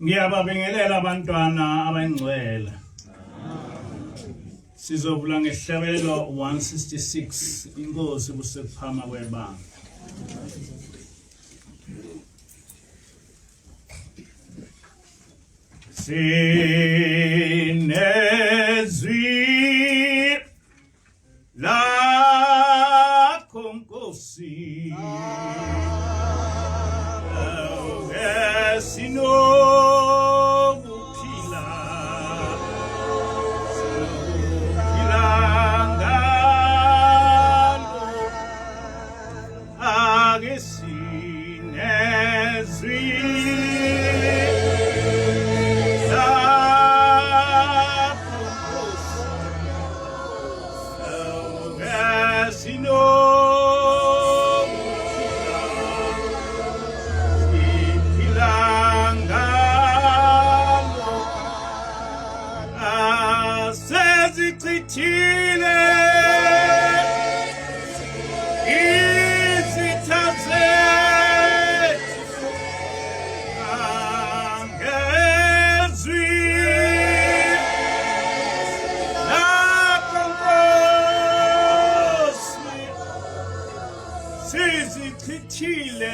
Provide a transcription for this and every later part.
Ngiyababingelela abantwana abangcwele. Sizovula ngehlabelelo 166 inkosi busekuphama kwebanga. Sinezwi lakho Nkosi sinokuphila ngalo ake sinezwi Chile izithaze angezwi lakho Nkosi sizichithile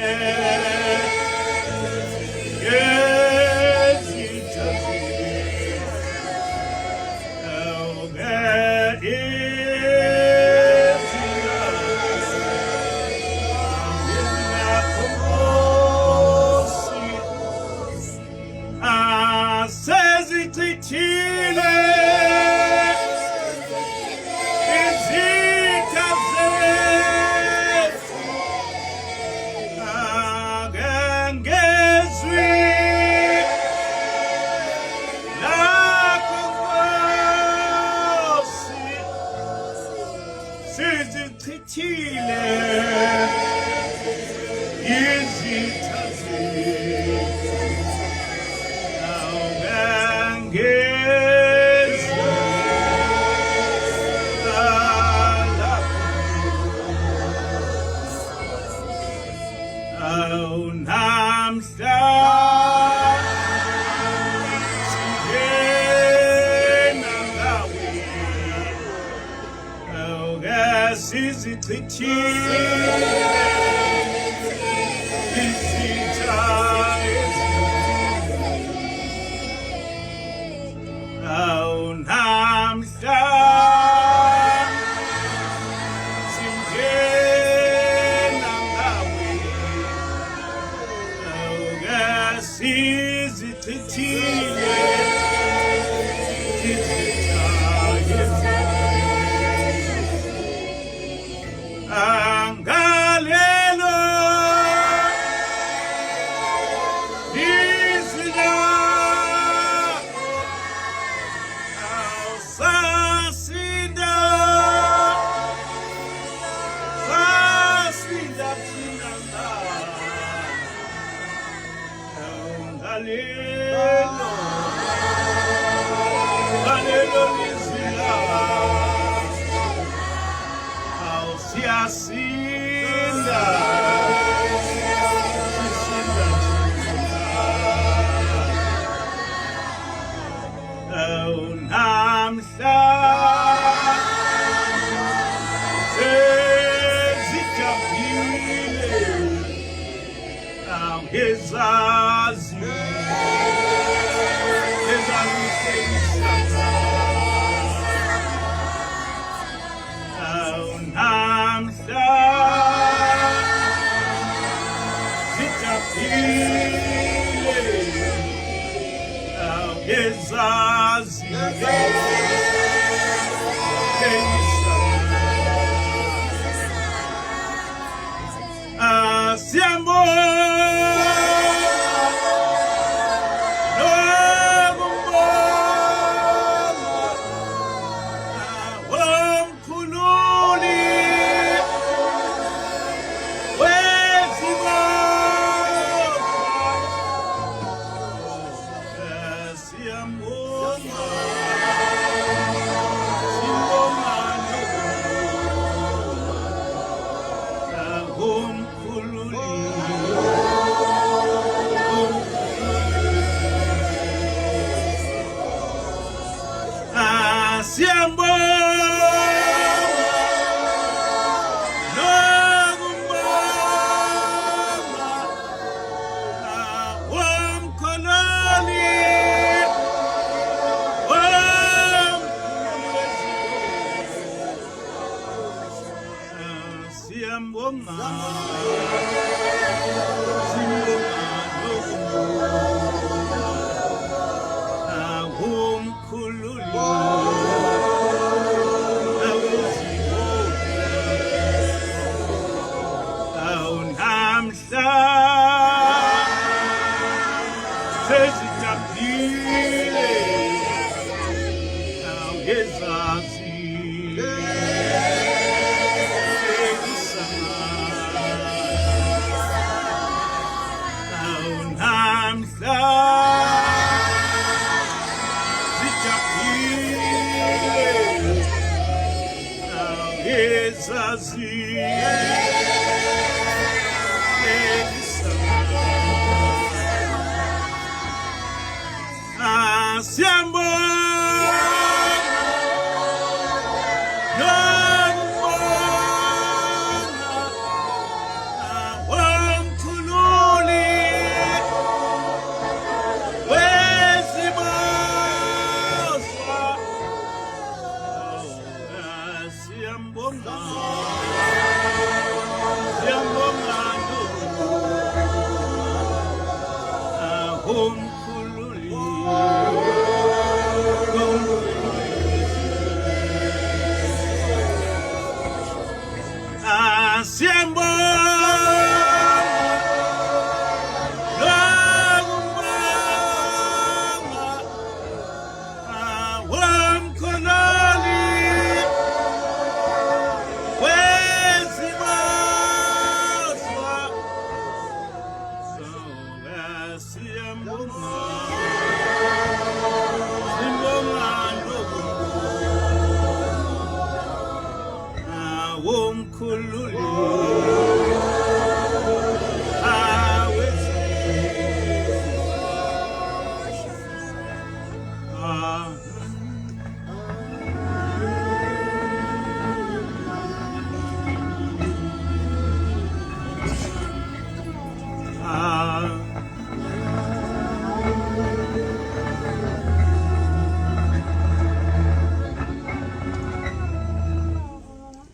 siyambonga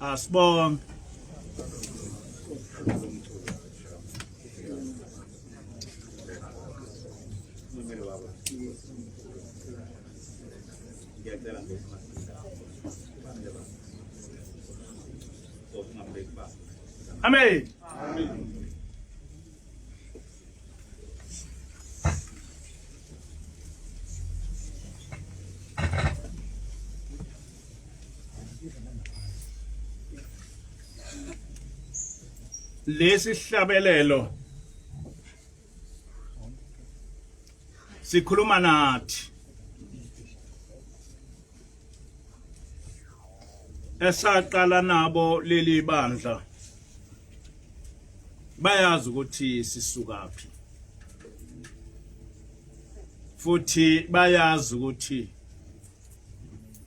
asibonge. Amen. Lesi hlabelelo sikhuluma nathi esaqala nabo leli bandla bayazi ukuthi sisukaphi futhi bayazi ukuthi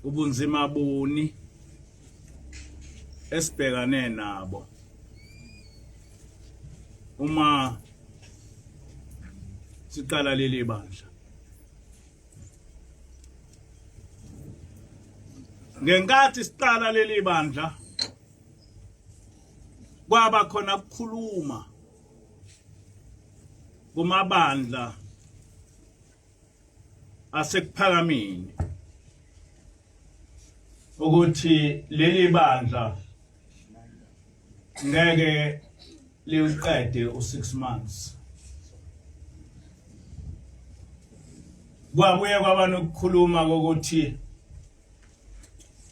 ubunzima buni esibhekane nabo uma siqala leli bandla. Ngenkathi siqala leli bandla kwaba khona ukukhuluma kumabandla asekuphakameni ukuthi leli bandla ngeke liqede u6 months. Kwabuye kwaba nokukhuluma ukuthi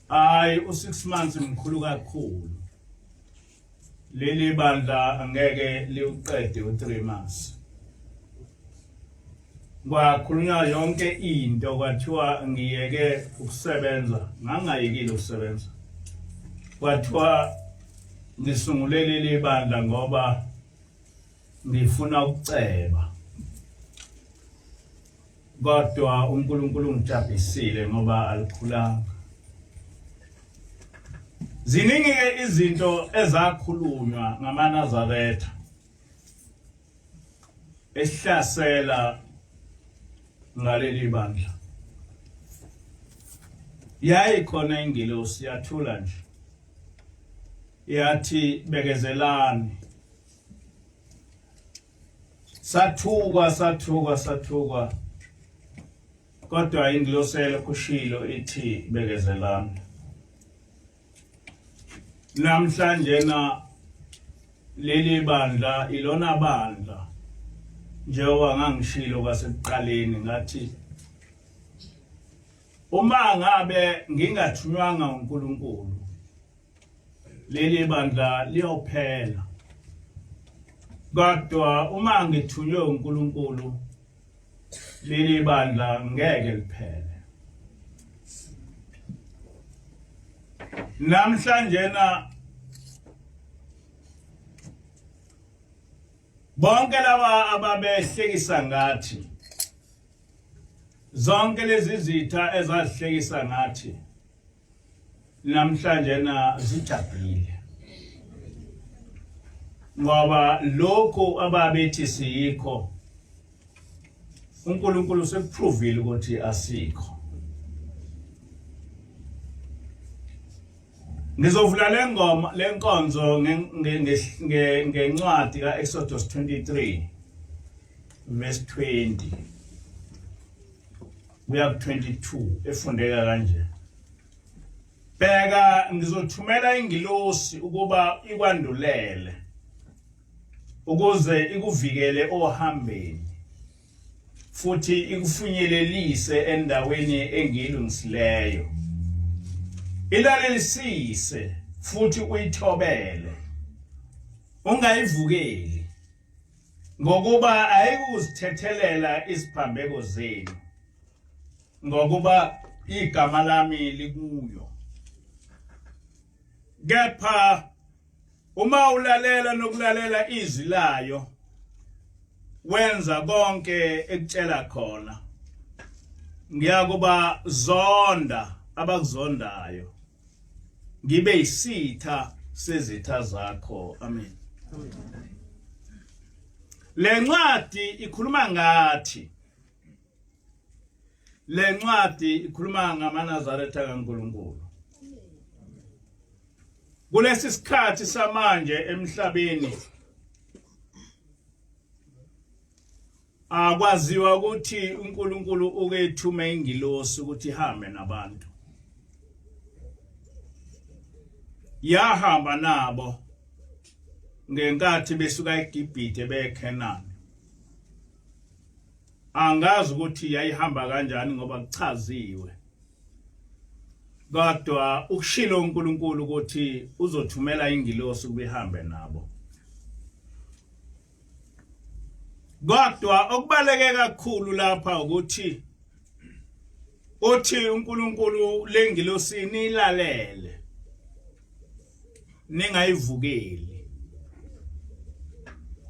hayi u6 months mkhulu kakhulu, leli bandla angeke liqede u3 months. Kwakhulunywa yonke into kwathiwa ngiyeke ukusebenza, ngangayekile ukusebenza. Kwathiwa ngisungulele leli bandla ngoba ngifuna ukuceba. Kodwa uNkulunkulu ungijabhisile ngoba alikhulanga. Ziningi izinto ezakhulunywa ngamaNazaretha esihlasela ngaleli bandla. Yayikhona ingilosi yathula nje yathi bekezelani. Sathuka kodwa ingilosele kushilo ithi bekezelani. Namhlanje na leli bandla ilona bandla njengoba ngangishilo kwasekuqaleni ngathi uma ngabe ngingathunywanga uNkulunkulu leli bandla liyophela. Kodwa uma ngithunywe uNkulunkulu leli bandla ngeke liphele. Namhlanje na bonke laba ababehlekisa ngathi zonke lezi zitha ezazihlekisa ngathi namhlanje na zijabulile. Ngoba lokho ababethi siyikho uNkulunkulu sekuprovile ukuthi asikho. Ngizovula lenkonzo ngencwadi kaExodus 23 verse 20 kuya 22 efundeka kanje. Bheka ngizothumela ingilosi ukuba ikwandulele ukuze ikuvikele ohambeni futhi ikufinyelelise endaweni engilungisileyo. Ilalelisise futhi uyithobele. Ungayivukeli ngokuba ayikuzithethelela isiphambeko zenu ngokuba igama lami likuyo. Kepha uma ulalela nokulalela izwi layo wenza konke ekutshela khona ngiyakuba zonda abakuzondayo ngibe isitha sezitha zakho. Amen. Le ncwadi ikhuluma ngathi. Le ncwadi ikhuluma ngamaNazaretha kaNkulunkulu. Kulesi sikhathi samanje emhlabeni akwaziwa ukuthi uNkulunkulu ukethuma ingilosi ukuthi ihambe nabantu. Yahamba nabo ngenkathi besuka eGibhithe beyeKhenani. Angazi ukuthi yayihamba kanjani ngoba kuchaziwe. Kodwa ukushilo uNkulunkulu ukuthi uzothumela ingilosi ukuhambe nabo. Kodwa okubaleke kakhulu lapha ukuthi uthi uNkulunkulu lengilosi nilalele ningayivukeli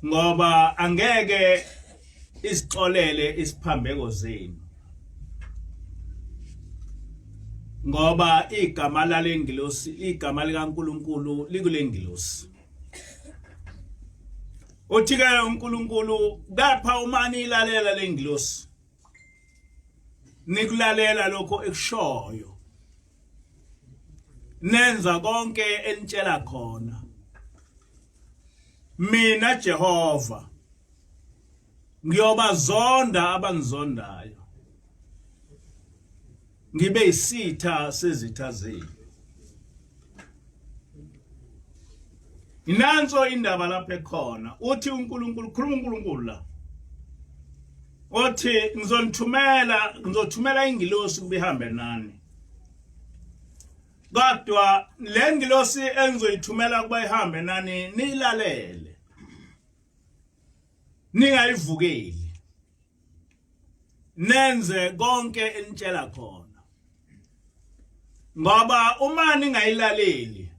ngoba angeke isixolele isiphambeko zenu ngoba igama lalengilosi igama likaNkulunkulu likulengilosi. Uthi ke uNkulunkulu kapha uma nilalela lengilosi nikulalela lokho ekushoyo nenza konke enitshela khona. Mina Jehova ngiyobazonda abangizondayo ngibe isitha sezitha zenu. Inanzo indaba lapha ekhona uthi uNkulunkulu khuluma uNkulunkulu la. Uthi ngizothumela ingilosi kubihambe nani. Kodwa le ngilosi engizoyithumela kuba ihambe nani nilalele. Ningayivukeli. Nenze konke enitshela khona. Ngoba uma ningayilaleli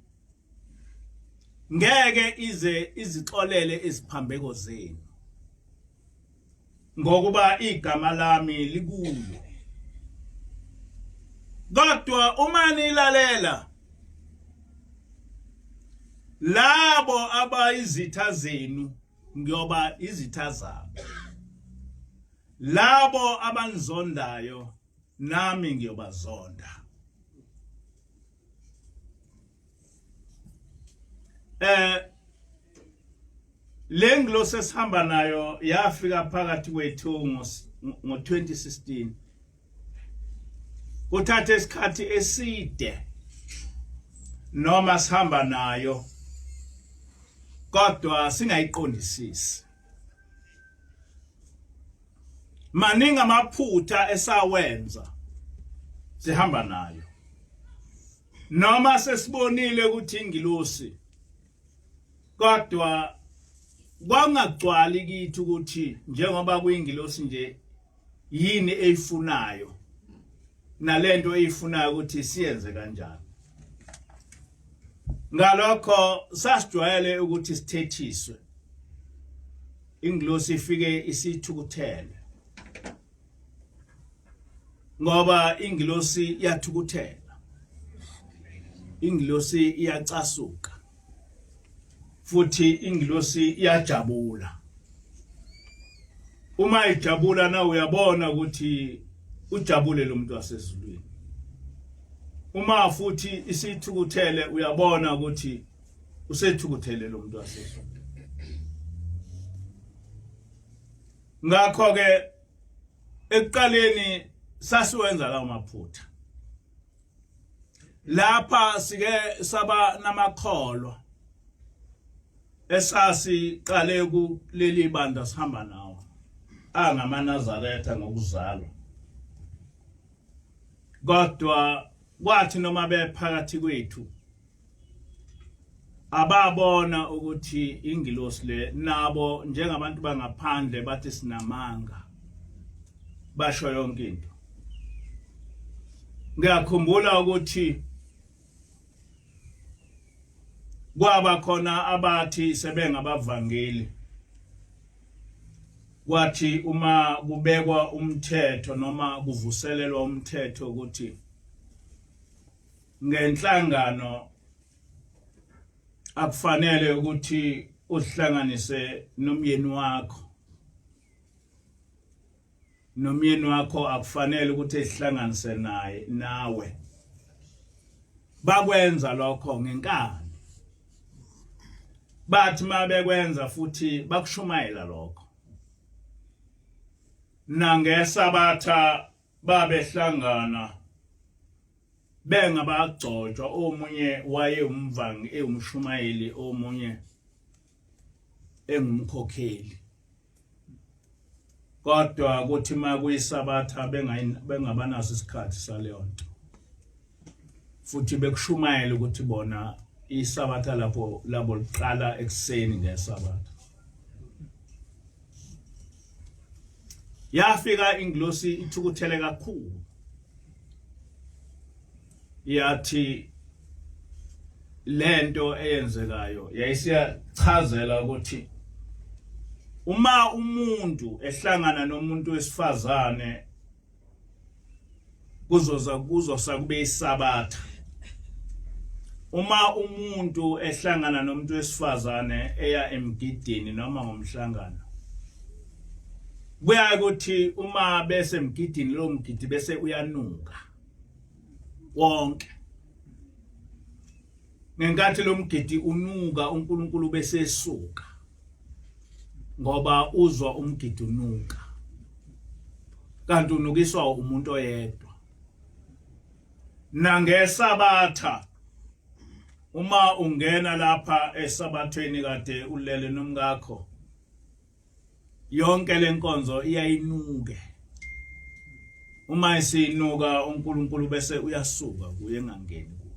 ngeke ize izixolele isiphambeko zenu. Ngokuba igama lami likuyo. Kodwa uma nilalela labo abayizitha zenu ngiyoba izitha zabo. Labo abanizondayo nami ngiyobazonda. Lengilosi esihamba nayo yafika phakathi kwethu ngo-2016. Kuthathe isikhathi eside noma sihamba nayo kodwa singayiqondisisi. Maningi amaphutha esawenza sihamba nayo. Noma sesibonile ukuthi ingilosi kodwa kwangagcwali kithi ukuthi njengoba kuyingilosi nje yini eyifunayo nalento eyifunayo ukuthi siyenze kanjani. Ngalokho sasijwayele ukuthi sithethiswe. Ingilosi ifike isithukuthele. Ngoba ingilosi iyathukuthela. Ingilosi iyacasuka. Futhi ingilosi iyajabula. Uma ijabula na uyabona ukuthi ujabule lo muntu wasezulwini. Uma futhi isithukuthele uyabona ukuthi usethukuthele lo muntu wasezulwini. Ngakho ke ekuqaleni sasiwenza lawo maphutha. Lapha sike saba namakholwa esasiqale kuleli banda sihamba nawo angamaNazaretha ngokuzalwa. Kodwa kwathi noma bephakathi kwethu ababona ukuthi ingilosi le nabo njengabantu bangaphandle bathi sinamanga basho yonke into. Ngiyakhumbula ukuthi kwaba khona abathi sebengabavangeli. Kwathi uma kubekwa umthetho noma kuvuselelwa umthetho ukuthi ngenhlangano akufanele ukuthi uhlanganise nomyeni wakho. Nomyeni wakho akufanele ukuthi ehlanganise nawe. Bakwenza lokho ngenkani. Bathi mabekwenza futhi bakushumayela lokho. Nangesabatha babehlangana bengabagcotshwa, omunye waye umvangi umshumayeli, omunye engumkhokheli. Kodwa kuthi makuyisabatha bengabanaso isikhathi saleyo nto. Futhi bekushumayela ukuthi bona isabatha lapho labo liqala ekseni ngesabatha. Yafika ingilosi ithukuthele kakhulu. Yathi lento eyenzekayo yayisiyachazela ukuthi uma umuntu ehlangana nomuntu wesifazane kuzosa kube isabatha. Uma umuntu ehlangana nomuntu wesifazane eya emgidini noma ngomhlangano, kuya ukuthi uma bese emgidini lo mgidi bese uyanuka wonke. Ngenkathi lo mgidi unuka uNkulunkulu bese esuka ngoba uzwa umgidi unuka. Kanti unukiswa umuntu oyedwa. Nangesabatha uma ungena lapha esabathweni kade ulele nomngakho, yonke lenkonzo iyayinuke. Uma isinuka uNkulunkulu bese uyasuka kuye engangeni kuyo.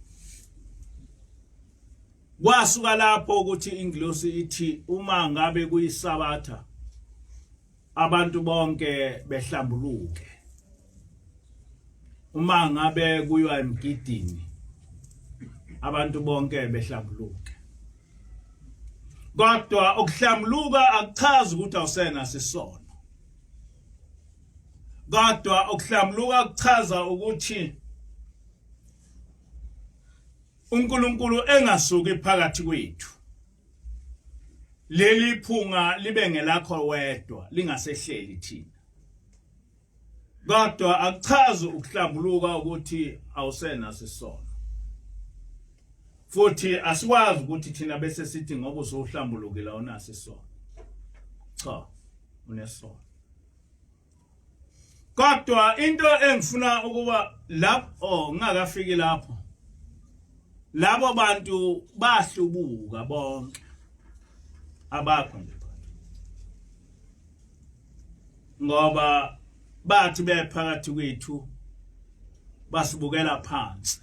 Kwasuka lapho ukuthi ingilosi ithi uma ngabe kuyisabatha abantu bonke behlambuluke. Uma ngabe kuywa emgidini abantu bonke behlambuluke. Kodwa ukuhlambuluka akuchazi ukuthi awusena sisono. Kodwa ukuhlambuluka kuchaza ukuthi uNkulunkulu engasuki phakathi kwethu. Leli phunga libe ngelakho wedwa lingasehleli thina. Kodwa akuchazi ukuhlambuluka ukuthi awusena sisono. futhi asikwazi ukuthi thina bese sithi ngoba usohlambulukile awunasi isono. Cha, unesono. Kodwa into engifuna ukuba lapho ngingakafiki lapho, labo bantu bahlubuka bonke abakho nje ngoba bathi bephakathi kwethu basibukela phansi,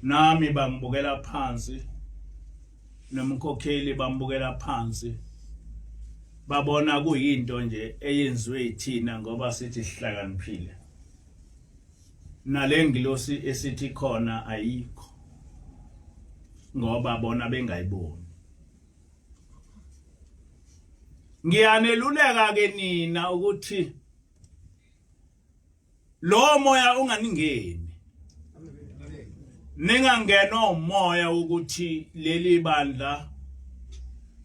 nami bangibukela phansi, nomkhokheli bambukela phansi, babona kuyinto nje eyenziwe yithina ngoba sithi sihlakaniphile. Nalengilosi esithi khona ayikho ngoba bona bengayiboni. Ngiyaneluleka ke nina ukuthi lo moya unganingeni. Ningangena umoya ukuthi leli bandla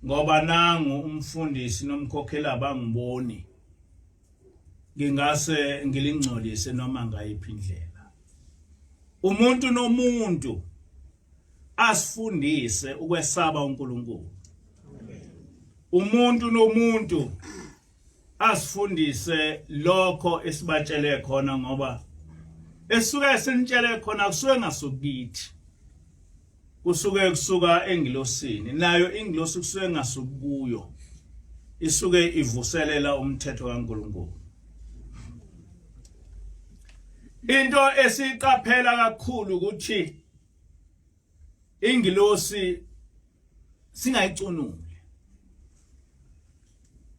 ngoba nangu umfundisi nomkhokhela bangiboni ngingase ngilingcolise noma ngayiphi indlela. Umuntu nomuntu asifundise ukwesaba uNkulunkulu. Umuntu nomuntu asifundise lokho esibatshele khona ngoba esuke sinitshele khona kusuke ngasukithi. Kusuke kusuka engilosini nayo ingilosi kusuke ngasuki kuyo. Isuke ivuselela umthetho kaNkulunkulu. Into esiqaphela kakhulu ukuthi ingilosi singayicunuli.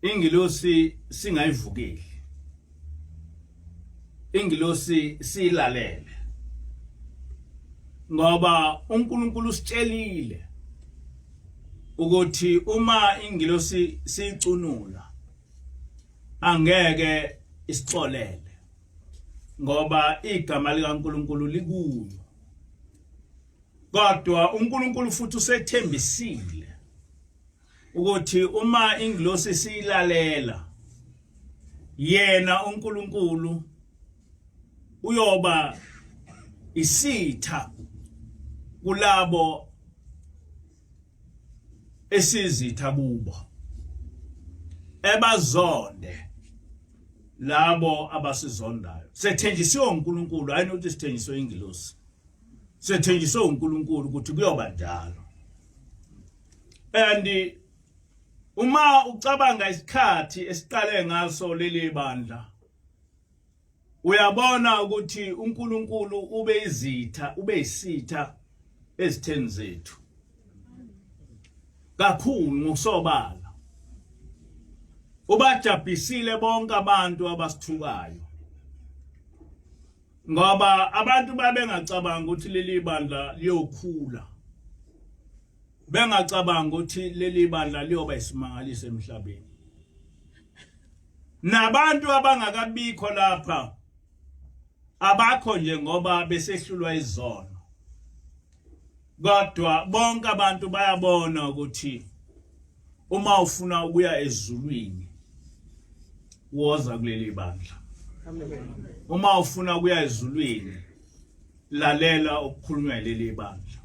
Ingilosi singayivukeli. Ingilosi silalele. Ngoba uNkulunkulu usitshelile ukuthi uma ingilosi sicunula angeke isixolele ngoba igama likaNkulunkulu likuyo. Kodwa uNkulunkulu futhi usethembisile ukuthi uma ingilosi silalela yena uNkulunkulu uyoba isitha kulabo esizitha kubo, ebazonde labo abasizondayo. Sethenjisiwe uNkulunkulu, hayi ukuthi sithenjiswe ingilosi. Sethenjiswe uNkulunkulu ukuthi kuyoba njalo. And uma ucabanga isikhathi esiqale ngaso leli bandla, uyabona ukuthi uNkulunkulu ube izitha, ube isitha ezitheni zethu. Kakhulu ngokusobala. Ubajabhisile bonke abantu abasithukayo. Ngoba abantu babengacabanga ukuthi leli bandla liyokhula. Bengacabanga ukuthi leli bandla liyoba isimangaliso emhlabeni. Nabantu abangakabikho lapha abakho nje ngoba besehlulwa izono. Kodwa bonke abantu bayabona ukuthi uma ufuna ukuya ezulwini woza kuleli bandla. Uma ufuna ukuya ezulwini lalela ukukhulunywa leli bandla.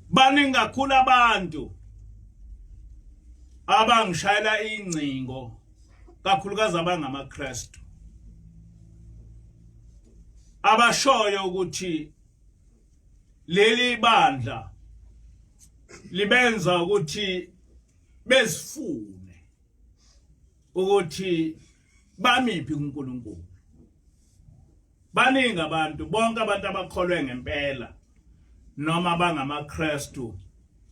Baningi kakhulu abantu abangishayela ingcingo kakhulukazi abangamaKristu abashoyo ukuthi leli bandla libenza ukuthi besifune ukuthi bamiphi kuNkulunkulu. Baningi abantu, bonke abantu abakholwe ngempela noma bangamaKristu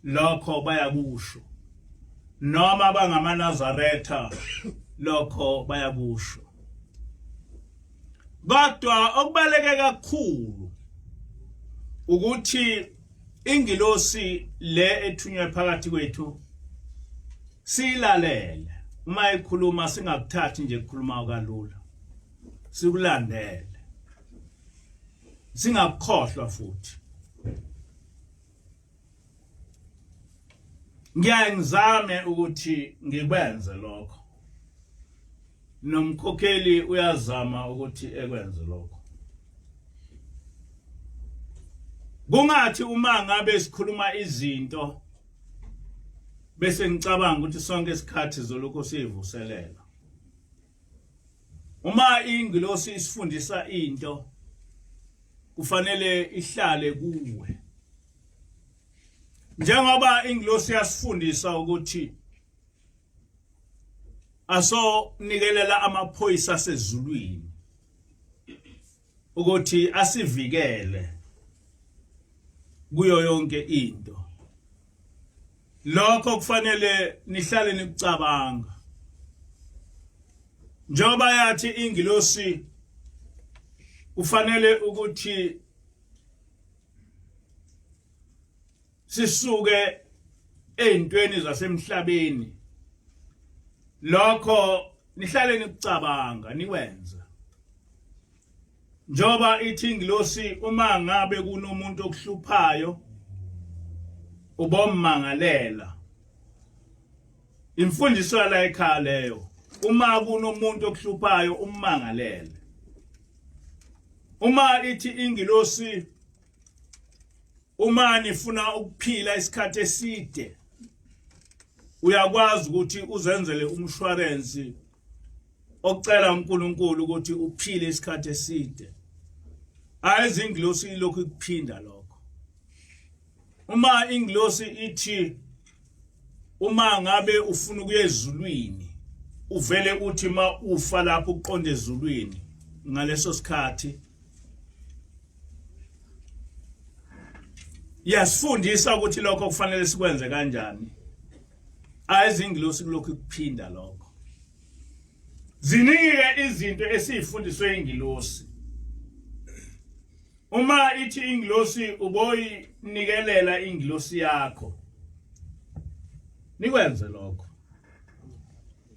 lokho bayakusho, noma bangamanazaretha lokho bayakusho. Kodwa okubaleke kakhulu ukuthi ingilosi le ethunywe phakathi kwethu silalele. Uma ikhuluma singakuthathi nje ukukhuluma kalula, sikulandele, singakukhohlwa futhi. Ngiyangizame ukuthi ngikwenze lokho, nomkhokheli uyazama ukuthi ekwenze lokho. kungathi uma ngabe sikhuluma izinto bese ngicabanga ukuthi sonke isikhathi zoloko sivuselela. Uma ingilosi isifundisa into kufanele ihlale kuwe. Njengoba ingilosi yasifundisa ukuthi aso nikelela amaphoyisa asezulwini ukuthi asivikele kuyo yonke into. Lokho kufanele nihlale nikucabanga. Njengoba yathi ingilosi kufanele ukuthi sisuke ezintweni zasemhlabeni. Lokho nihlale nikucabanga nikwenza. Njengoba ithi ingilosi uma ngabe kunomuntu okuhluphayo ubommangalela. Imfundiso la ekhaya leyo. Uma kunomuntu okuhluphayo ummangalele. Uma ithi ingilosi uma nifuna ukuphila isikhathi eside uyakwazi ukuthi uzenzele umshwarensi ocela uNkulunkulu ukuthi uphile isikhathi eside. Ayizingilosi lokhu kuphinda lokho. Uma ingilosi ithi uma ngabe ufuna ukuya ezulwini uvele uthi ma ufa lapho uqonde ezulwini ngaleso sikhathi yasifundisa ukuthi lokho kufanele sikwenze kanjani. Ayizingilosi lokhu kuphinda lokho. Ziningi izinto esifundiswe ingilosi. Uma ithi ingilosi uboyinikelela ingilosi yakho nikwenze lokho.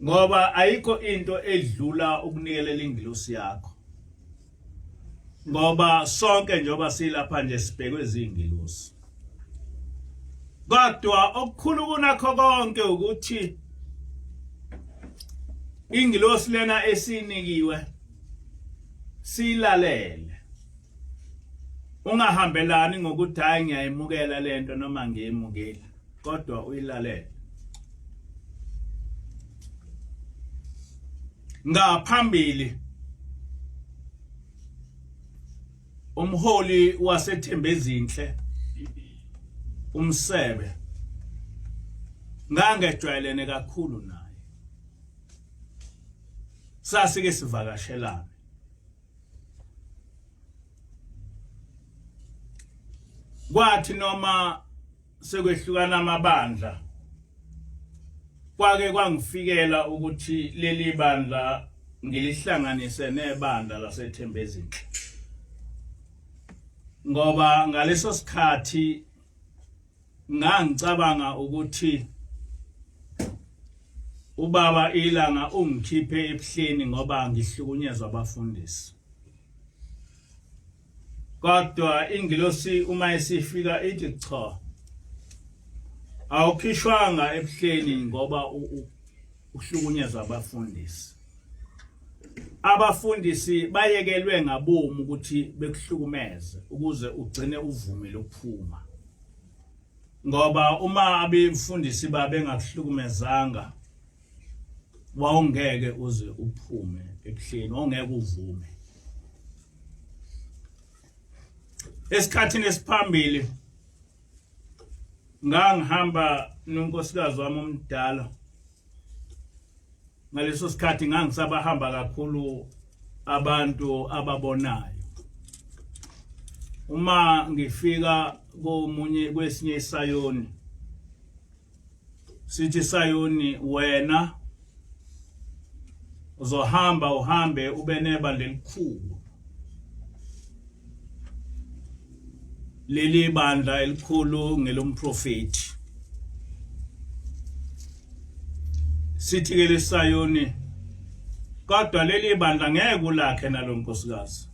Ngoba ayikho into edlula ukunikelela ingilosi yakho. Ngoba sonke njengoba silapha nje sibhekwe izingilosi. Kodwa okukhulu kunakho konke ukuthi ingilosi lena esinikiwe silalele. Ungahambelani ngokuthi hayi ngiyayimukela lento noma ngiyemukela, kodwa uyilalele. Ngaphambili umholi wasethembezinhle umsebe ngangejwayelene kakhulu naye. Sasike sivakashelana. Kwathi noma sekwehlukana amabandla kwake kwangifikela ukuthi leli bandla ngilihlanganise nebandla lasethembezinhle. Ngoba ngaleso sikhathi ngangicabanga ukuthi ubaba ilanga ungikhiphe ebuhleni ngoba ngihlukunyezwa abafundisi. Kodwa ingilosi uma isifika ithi cha, awukhishwanga ebuhleni ngoba uhlukunyezwa abafundisi. Abafundisi bayekelwe ngabomu ukuthi bekuhlukumeze ukuze ugcine uvumile ukuphuma. Ngoba uma abefundisi babengakuhlukumezanga wawungeke uze uphume ebuhleni, ongeke uvume. Esikhathini esiphambili ngangihamba nonkosikazi wami omdala. Ngaleso sikhathi ngangisabahamba kakhulu abantu ababonayo. Uma ngifika kwesinye isayoni sithi sayoni wena uzohamba uhambe ube nebandla elikhulu. Leli bandla elikhulu ngelomprofeti. Sithi ke lesayoni kodwa leli bandla ngeke ulakhe nalonkosikazi.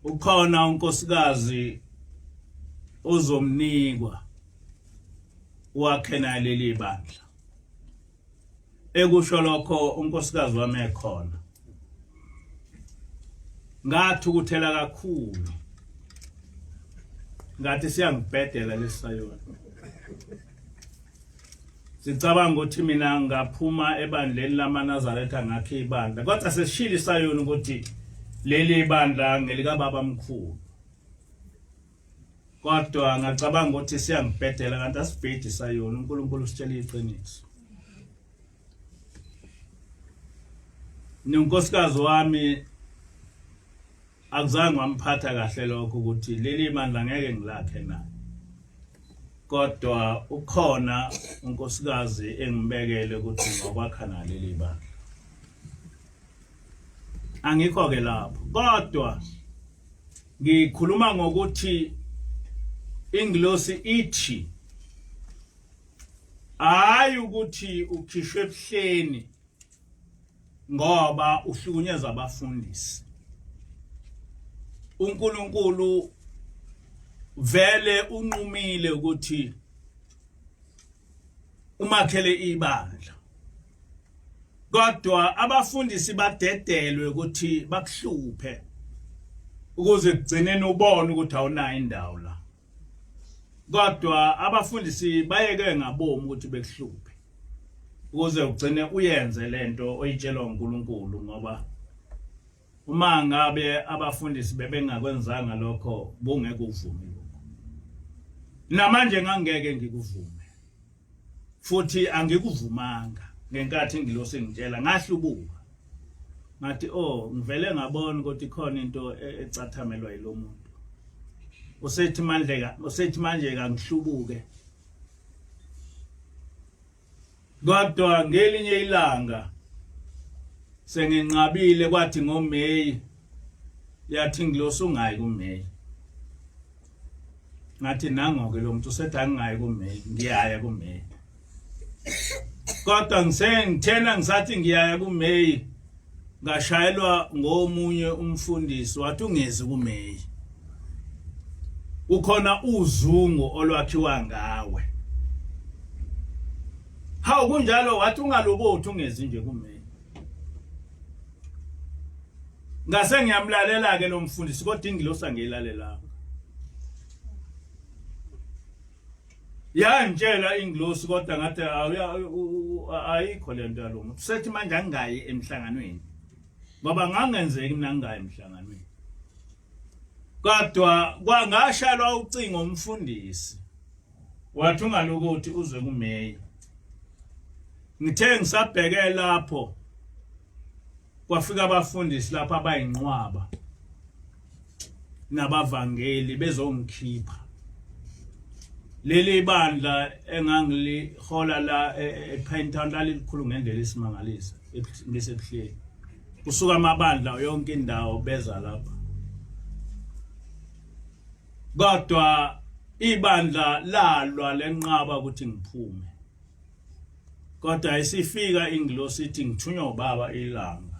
Ukhona unkosikazi ozomnikwa wakhe na leli bandla. Ekusho lokho unkosikazi wami ekhona. Ngathukuthela kakhulu ngathi siyangibhedela lesayona sicabanga ukuthi mina ngaphuma ebandleni lamaNazaretha ngakhe ibandla kodwa sesishila isayona ukuthi leli bandla ngelika baba mkhulu kodwa ngacabanga ukuthi siyangibhedela kanti asibhedi sayona uNkulunkulu sitshela iqiniso Ninkosikazi wami akuzange wamphatha kahle lokho ukuthi leli bandla ngeke ngilakhe na kodwa ukhona unkosikazi engibekele ukuthi ngokwakha naleli bandla angikho ke lapho kodwa ngikhuluma ngokuthi ingilosi ithi hayi ukuthi ukhishwe ebuhleni ngoba uhlukunyeza abafundisi uNkulunkulu vele unqumile ukuthi umakhele ibandla kodwa abafundisi badedelwe ukuthi bakuhluphe ukuze kugcinene ubone ukuthi awunayo indawo la kodwa abafundisi bayeke ngabomu ukuthi bekuhluphe ukuze ugcine uyenze lento oyitshelwa uNkulunkulu ngoba uma ngabe abafundisi bebengakwenzanga lokho bungeke uvume lokho namanje ngangeke ngikuvume futhi angikuvumanga ngenkathi ngilose ngitshela ngahlubuka ngathi ngivele ngabona ukuthi khona into ecathamelwa yilo muntu usethi manje ngihlubuke kodwa ngelinye ilanga senginqabile kwathi ngoMeyi yathi ngilose ungayi kuMeyi ngathi nangoke lo muntu usethi angingayi kuMeyi ngiyaya kuMeyi kodwa ngithena ngisathi ngiyaya kuMeyi ngashayelwa ngomunye umfundisi wathi ungezi kuMeyi ukhona uzungu olwakhiwa ngawe hawu kunjalo wathi ungalobothi ungezi nje kuMeyi ngase ngiyamlalela ke lo mfundisi kodwa ingilosi angiyilalela yangitshela ingilosi kodwa ngathi ayikho lento yalomuntu sethi manje angayi emhlanganweni ngoba ngangenzeki mina ngingayi emhlanganweni kodwa kwangashalwa ucingo umfundisi wathi ungalokuthi uzwe kuMeyi ngithe ngisabheke lapho kwafika abafundisi lapha abayinqwaba nabavangeli bezongikhipha leli bandla engangilihola la ePaintown lalikhulu ngendlela isimangalisa ngesebuhleni kusuka amabandla yonke indawo beza lapha kodwa ibandla lalwa lenqaba ukuthi ngiphume kodwa isifika ingilosi ithi ngithunywa ubaba ilanga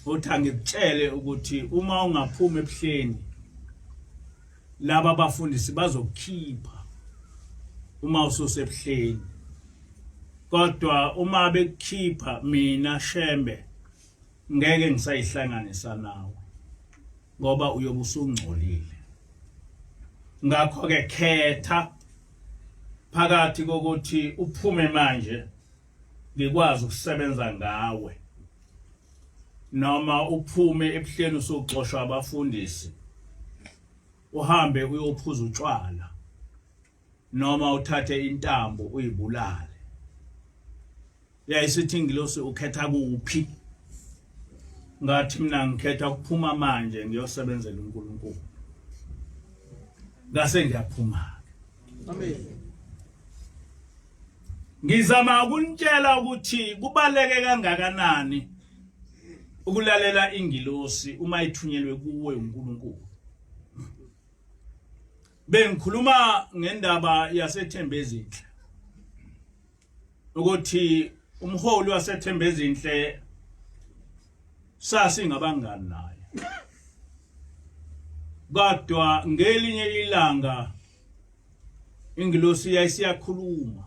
uthi angikutshele ukuthi uma ungaphuma ebuhleni laba abafundisi bazokukhipha uma ususebuhleni kodwa uma bekukhipha mina Shembe ngeke ngisayihlanganisa nawe ngoba uyobe usungcolile ngakho ke khetha phakathi kokuthi uphume manje ngikwazi ukusebenza ngawe noma uphume ebuhleni usoxoshwa abafundisi uhambe uyophuza utshwala noma uthathe intambo uyibulale yayisithi ingilosi ukhetha kuphi ngathi mina ngikhetha ukuphuma manje ngiyosebenzela uNkulunkulu ngase ngiyaphuma amen ngizama ukunitshela ukuthi kubaleke kangakanani ukulalela ingilosi uma ithunyelwe kuwe uNkulunkulu bengikhuluma ngendaba yaseThembezinhle ukuthi umholi waseThembezinhle sasingabangani naye kodwa ngelinye ilanga ingilosi yayisiyakhuluma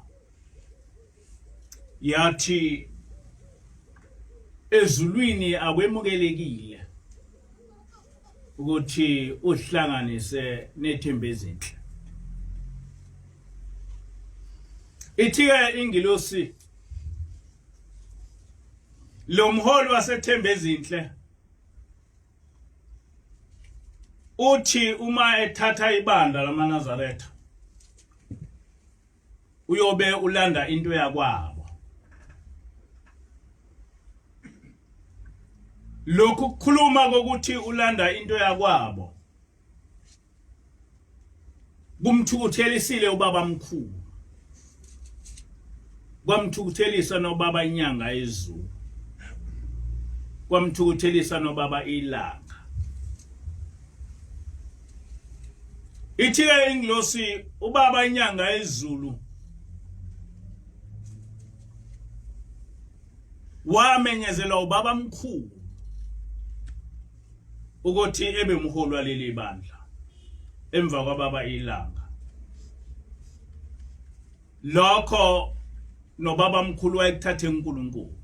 yathi ezulwini akwemukelekile ukuthi uhlanganise nethemba ezinhle. Ithi-ke ingilosi lo mholi wasethemba ezinhle uthi uma ethatha ibandla lamaNazaretha uyobe ulanda into yakwabo. Lokhu kukhuluma ukuthi ulanda into yakwabo kumthukuthelisile ubaba mkhulu, kwamthukuthelisa nobaba inyanga yezulu, kwamthukuthelisa nobaba ilanga. Ithi-ke ingilosi ubaba inyanga yezulu wamenyezelwa ubaba mkhulu ukuthi ebe umholi waleli bandla emva kwababa ilanga. Lokho nobaba mkhulu wayekuthathe uNkulunkulu.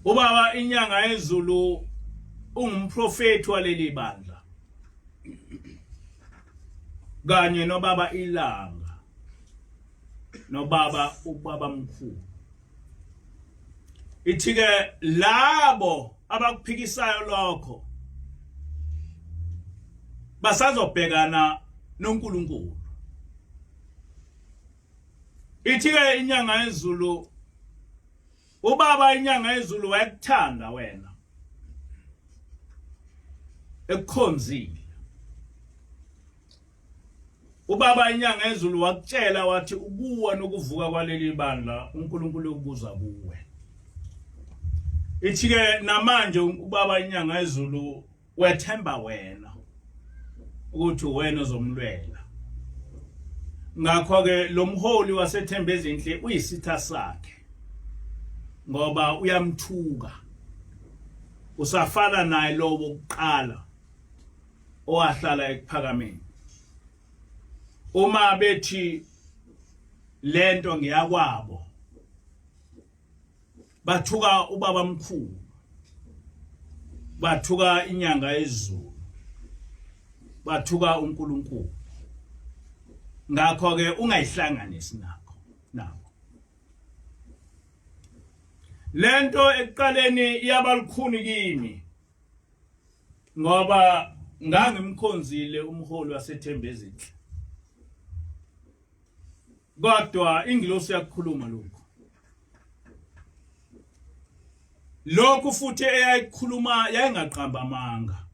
Ubaba inyanga yezulu ungumprofeti waleli bandla kanye nobaba ilanga nobaba ubaba mkhulu. Ithi-ke labo abakuphikisayo lokho basazobhekana noNkulunkulu. Ithi-ke inyanga yezulu ubaba inyanga yezulu wayekuthanda wena, ekukhonzile. Ubaba inyanga yezulu wakutshela wathi ukuwa nokuvuka kwaleli bandla uNkulunkulu ukubuza kuwe. Ithi-ke namanje ubaba inyanga yezulu wethemba wena ukuthi wena uzomlwela. Ngakho-ke lo mholi wasethemba ezinhle uyisitha sakhe ngoba uyamthuka. Usafana naye lo wokuqala owahlala ekuphakameni. Uma bethi lento ngiyakwabo bathuka ubaba mkhulu, bathuka inyanga yezulu, bathuka uNkulunkulu. Ngakho-ke ungayihlanganisi nabo. Lento ekuqaleni yabalukhuni kimi ngoba ngangimkhonzile umholi wasethemba ezinhle. Kodwa ingilosi yakukhuluma lokhu futhi eyayikhuluma yayingaqamba amanga.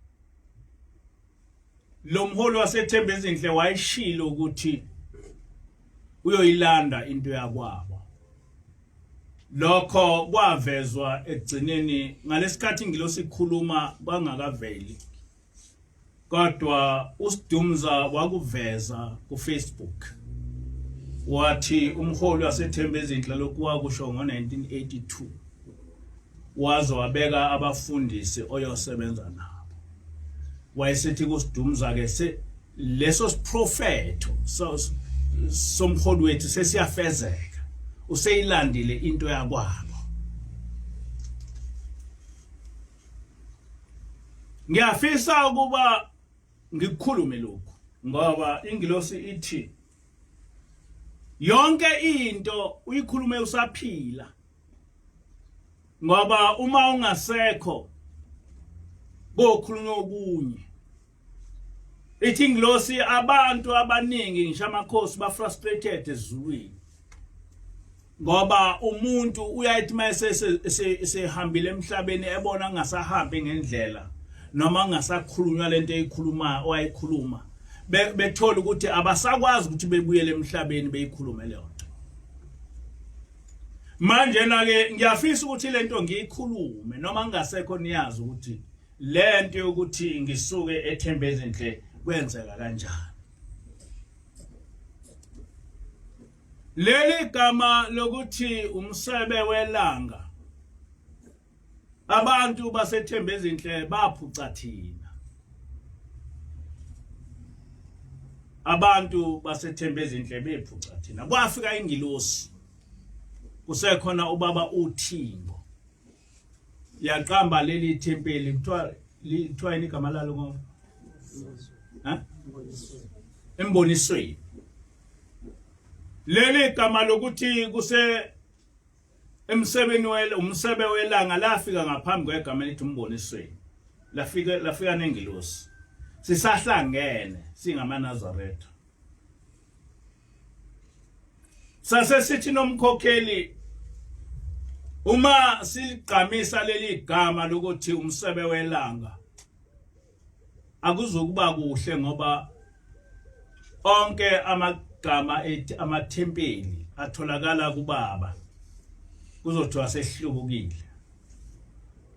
Lo mholi wasethemba ezinhle wayishilo ukuthi uyoyilanda into yakwabo. Lokho kwavezwa egcineni ngalesikhathi ingilosi ikhuluma bangakaveli. Kodwa uSidumza wakuveza kuFacebook. Wathi umholi wasethemba ezinhle lokhu wakusho ngo1982 waze wabeka abafundisi oyosebenza nabo. Wayesethi kuSidumza ke leso siprofeto somholi wethu sesiyafezeka, useyilandile into yakwabo. Ngiyafisa ukuba ngikukhulume lokhu ngoba ingilosi ithi yonke into uyikhulume usaphila, ngoba uma ungasekho bokhulunywa okunye. Ithi ingilosi abantu abaningi ngisho amakhosi ba frustrated ezulwini ngoba umuntu uyayithi mayesehambile emhlabeni ebona ngasahambi ngendlela noma ngasakhulunywa lento eyikhuluma owayikhuluma bethola ukuthi abasakwazi ukuthi bebuyele emhlabeni beyikhulume leyo nto. Manje na-ke ngiyafisa ukuthi lento ngiyikhulume noma ngingasekho niyazi ukuthi lento yokuthi ngisuke ethemba ezinhle kwenzeka kanjani. Leli gama lokuthi umsebe welanga abantu basethemba ezinhle baphuca thina. Abantu basethemba ezinhle bephuca thina. Kwafika ingilosi kusekhona ubaba uThimbo yaqamba leli thempeli kuthiwa lithiwa yini igama lalo ngoba ha embonisweni leli gama lokuthi kuse emsebeni umsebe welanga lafika ngaphambi kwegama elithi umbonisweni lafika nengilosi sisahlangene singamaNazaretha sase sithi nomkhokheli uma siligqamisa leli gama lokuthi umsebe welanga akuzokuba kuhle ngoba onke amagama ethi amathempeli atholakala kuBaba kuzothiwa sehlubukile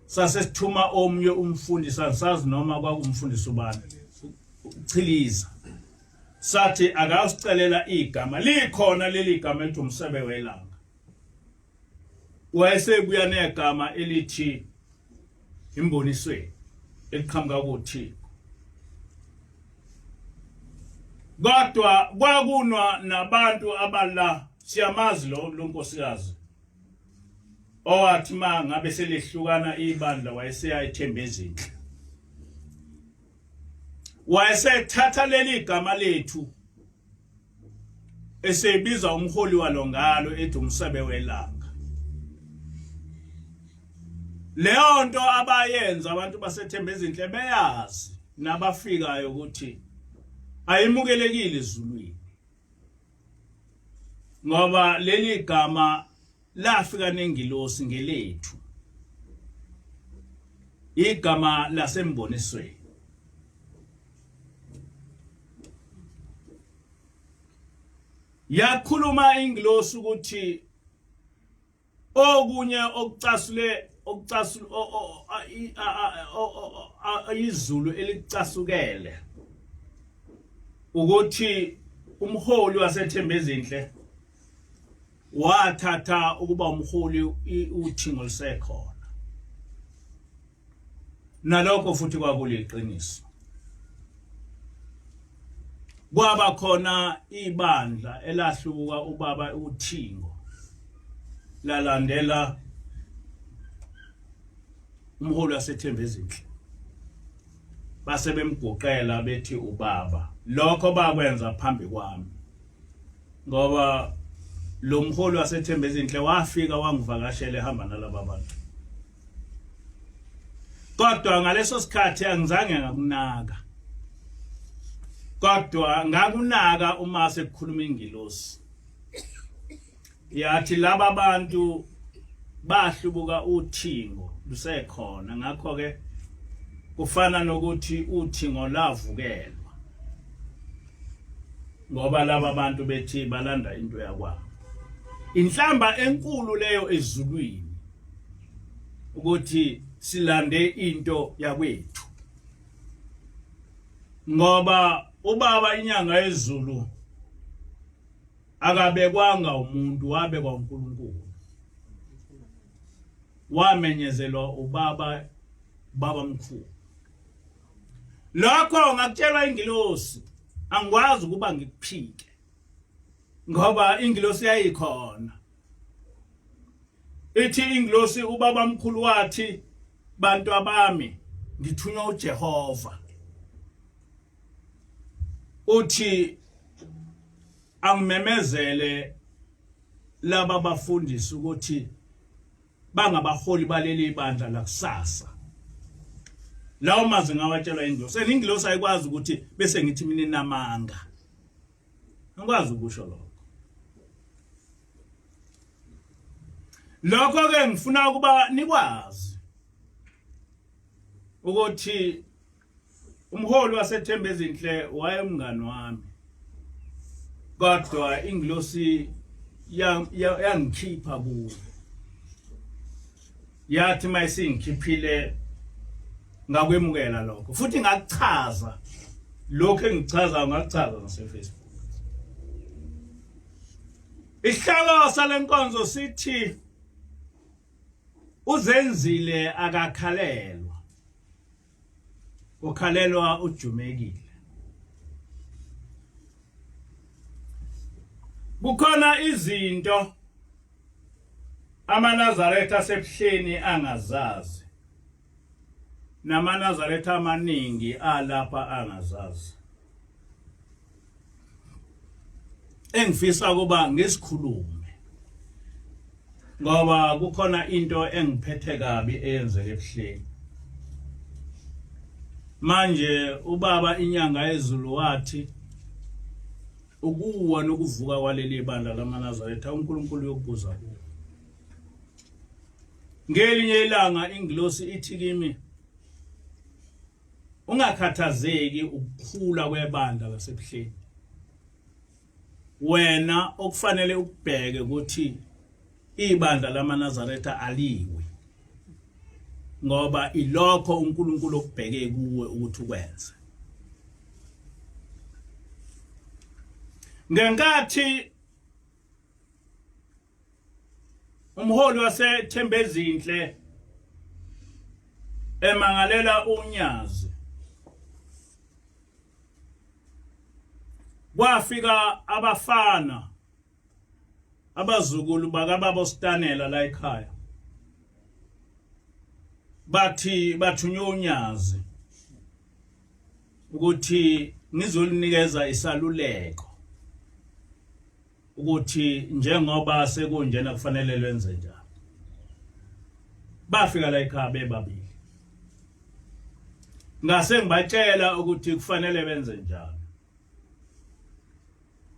sase sithuma omnye umfundisi ansazi noma kwakumfundisi ubani uchiliza sathi akasicelela igama likhona leli gama ethi umsebe welanga wayesebuya negama elithi imbonisweni eliqhamuka kuThixo kodwa kwakunwa nabantu abala siyamazi lo nkosikazi owathi mangabe selehlukana ibandla wayeseya ethembezini wayesethatha leli gama lethu esebiza umholi walongalo ethi umsebe welanga leyo nto abayenza abantu basethembezini beyazi nabafikayo ukuthi ayimukelekile ezulwini ngoba leli gama lafika nengilosi ngelethu igama lasembonisweni yakhuluma ingilosi ukuthi okunye okucasule izulu elicasukele ukuthi umholi wasethembezinhle wathatha ukuba umholi uthingo lisekhona nalokho futhi kwakuliqiniso kwaba khona ibandla elahluka ubaba uthingo lalandela umholi wasethembezinhle base bemgoqela bethi ubaba lokho bakwenza phambi kwami ngoba lo mholi wasethembezinhle wafika wangivakashela ehamba nalabo abantu kodwa ngaleso sikhathi angizange ngakunaka kodwa ngakunaka uma sekukhuluma ingilosi yathi laba bantu bahlubuka uthingo lusekhona ngakho ke kufana nokuthi uthingo lavukelwa ngoba laba bantu bethi balanda into yakwabo inhlamba enkulu leyo ezulwini ukuthi silande into yakwethu ngoba ubaba inyanga yezulu akabekwanga umuntu wabekwa uNkulunkulu wamenyezelwa ubaba mkhulu lokho ngakutshela ingilosi angikwazi ukuba ngikuphike ngoba ingilosi yayikhona ithi ingilosi ubaba mkhulu wathi bantu abami ngithunywa uJehova uthi angimemezele laba bafundisi ukuthi bangabaholi baleli bandla lakusasa lawo mazwi ngawatshela ingilosi ingilosi ayikwazi ukuthi bese ngithi mina namanga angikwazi ukusho lokho ke ngifuna ukuba nikwazi ukuthi umholi wasethembezinhle wayemngani wami kodwa ingilosi yangikhipha kuwo yathi mayisingikhiphile ngakwemukela lokho futhi ngakuchaza lokho engichaza ngakuchaza ngaseFacebook isihloko salenkonzo sithi Uzenzile Akakhalelwa Kukhalelwa Ujumekile kukhona izinto amaNazaretha asebuhleni angazazi namaNazaretha amaningi alapha angazazi. Engifisa kuba ngisikhulume ngoba kukhona into engiphethe kabi eyenzeke ebuhleni. Manje ubaba inyanga yezulu wathi ukuwa nokuvuka kwaleli bandla lamaNazaretha uNkulunkulu yokubuza kuwo. Ngelinye ilanga ingilosi ithi kimi, ungakhathazeki ukukhula kwebandla lasebuhleni. Wena okufanele ukubheke ukuthi ibandla lamaNazaretha aliwe, ngoba ilokho uNkulunkulu okubheke kuwe ukuthi ukwenze. Ngenkathi umholi waseThembezinhle emangalela uNyazi, kwafika abafana abazukulu bakababa Stanela la ekhaya, bathunywa uNyazi ukuthi ngizolinikeza isaluleko ukuthi njengoba sekunjena kufanele lwenze njani. Bafika la ekhaya bebabili, ngase ngibatshela ukuthi kufanele benze njani.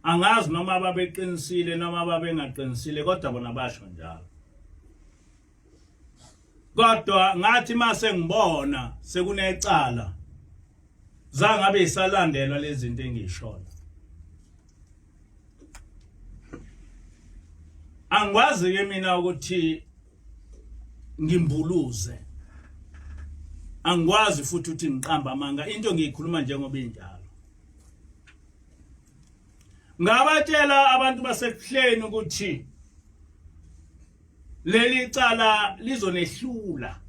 Angazi noma babeqinisile noma babengaqinisile, kodwa bona basho njalo. Kodwa ngathi mase ngibona sekunecala zangabe isalandelwa lezi zinto engishona. Angikwazi ke mina ukuthi ngimbuluze, angikwazi futhi ukuthi ngiqamba amanga, into ngiyikhuluma njengoba injalo. Ngabatshela abantu basekuhleni ukuthi leli cala lizonehlula.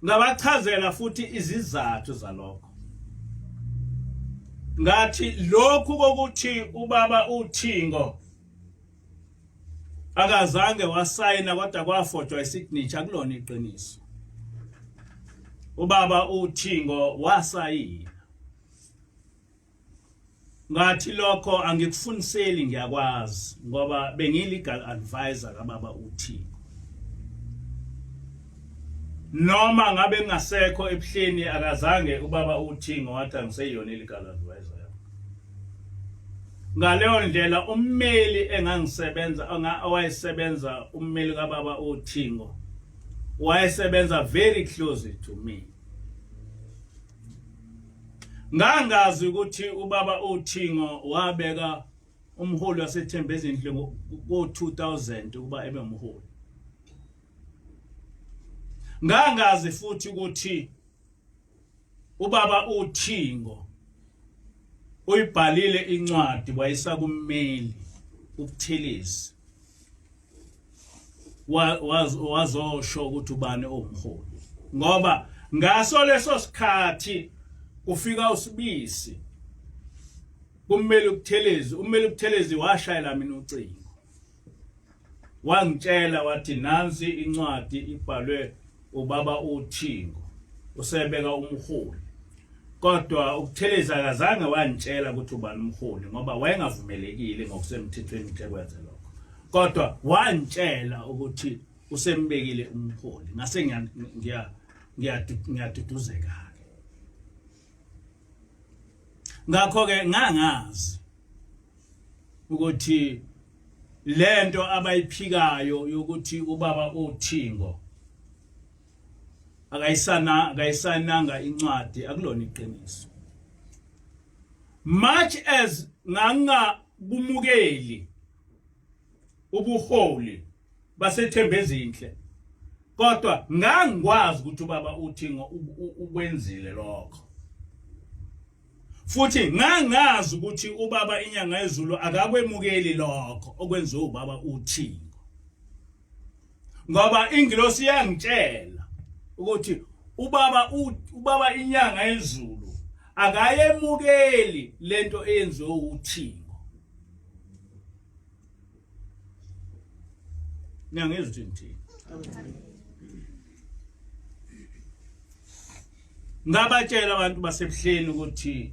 Ngabachazela futhi izizathu zalokho. Ngathi lokhu kokuthi ubaba uThingo akazange wasayina kodwa kwafotshwa isignature kulona iqiniso. Ubaba uThingo wasayina. Ngathi lokho angikufundiseli ngiyakwazi ngoba bengilegal advisor kababa uThingo. Noma ngabe ngasekho ebuhleni akazange ubaba uThingo wathi angiseyona ilegal advisor. Ngaleyo ndlela ummeli engangisebenza owayesebenza ummeli kababa uThingo wayesebenza very closely to me. Ngangazi ukuthi ubaba uThingo wabeka umholi waseThembezinhle ngo-2000 ukuba ebe umholi. Ngangazi futhi ukuthi ubaba uThingo uyibhalile incwadi wayesakummeli ukuthelezi, wazosho ukuthi ubani omholi, ngoba ngaso leso sikhathi ufika uSibisi kummeli ukuthelezi. Ummeli ukuthelezi washayela mina ucingo, wangitshela wathi nansi incwadi ibhalwe ubaba uThingo usebeka umholi, kodwa ukuthelezi akazange wangitshela ukuthi ubani umholi ngoba wayengavumelekile ngokusemthethweni ukwenza lokho, kodwa wangitshela ukuthi usembekile umholi. Ngase ngiyaduduzeka. Ngakho ke ngangazi ukuthi lento abayiphikayo yokuthi ubaba uThingo akayisananga incwadi akulona iqiniso. Much as ngangabumukeli ubuholi baseThembezinhle, kodwa ngangikwazi ukuthi ubaba uThingo ukwenzile lokho. Futhi ngangazi ukuthi ubaba inyanga yezulu akakwemukeli lokho okwenziwa ubaba uThingo, ngoba ingilosi yangitshela ukuthi ubaba inyanga yezulu akayemukeli lento eyenziwe uThingo. Ngiyangizwa ukuthi ngabatshela abantu basebuhleni ukuthi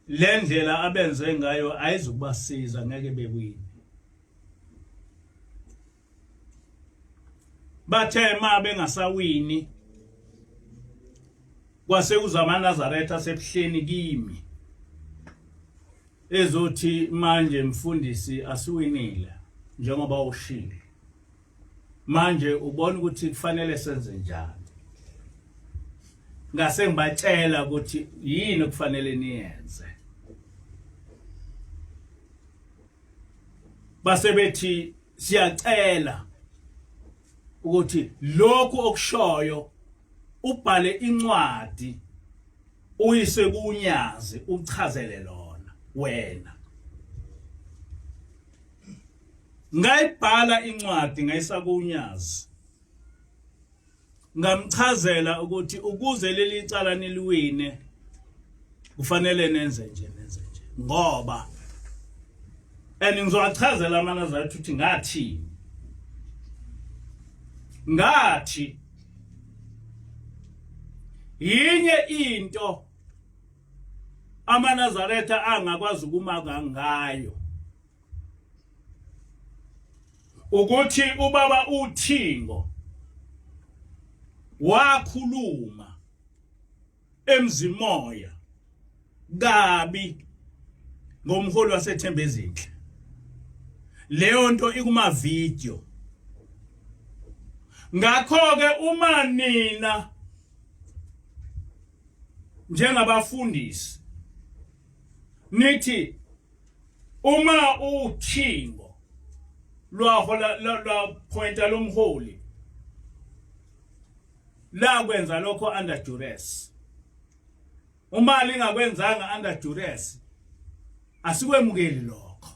le ndlela abenze ngayo ayizukubasiza ngeke bewini. Bathe ma bengasawini kwase uzamaNazaretha asebuhleni kimi ezothi manje mfundisi asiwinile njengoba ushilo. Manje ubona ukuthi kufanele senze njani. Ngase ngibatshela ukuthi yini okufanele niyenze. Basebethi siyacela ukuthi lokhu okushoyo ubhale incwadi uyise kuNyazi uchazele lona wena. Ngayibhala incwadi ngayisa kuNyazi. Ngamchazela ukuthi ukuze leli cala niliwine kufanele nenze nje ngoba ngizowachazela amaNazaretha ukuthi ngathi yinye into amaNazaretha angakwazi ukumaka ngayo ukuthi ubaba uThingo wakhuluma emzimoya kabi ngomholi waseThembezinhle. Leyo nto ikuma video. Ngakho ke uma nina njengabafundisi nithi uma uThingo lwa pointa lomholi la kwenza lokho under duress, uma lingakwenzanga under duress asikwemukeli lokho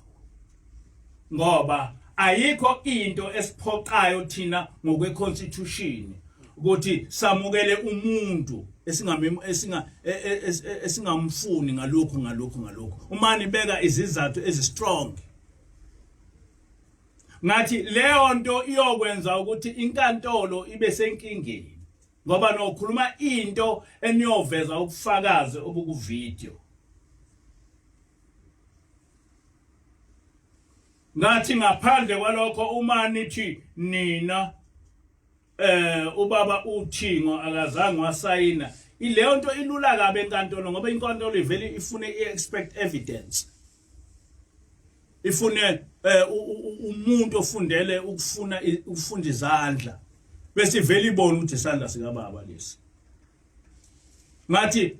ngoba ayikho into esiphoqayo thina ngokweconstitution ukuthi samukele umuntu esingamfuni ngalokho uma nibeka izizathu ezistrong. Ngathi leyo nto iyokwenza ukuthi inkantolo ibe senkingeni ngoba nokhuluma into eniyoveza ubufakazi obukuvideo. Ngathi ngaphandle kwalokho uma nithi nina ubaba uThingo akazange wasayina ileyo nto ilula kabe enkantolo ngoba inkantolo ivele ifune expect evidence. Ifune umuntu ofundele ukufunda izandla bese ivele ibone ukuthi isandla sika baba lesi. Ngathi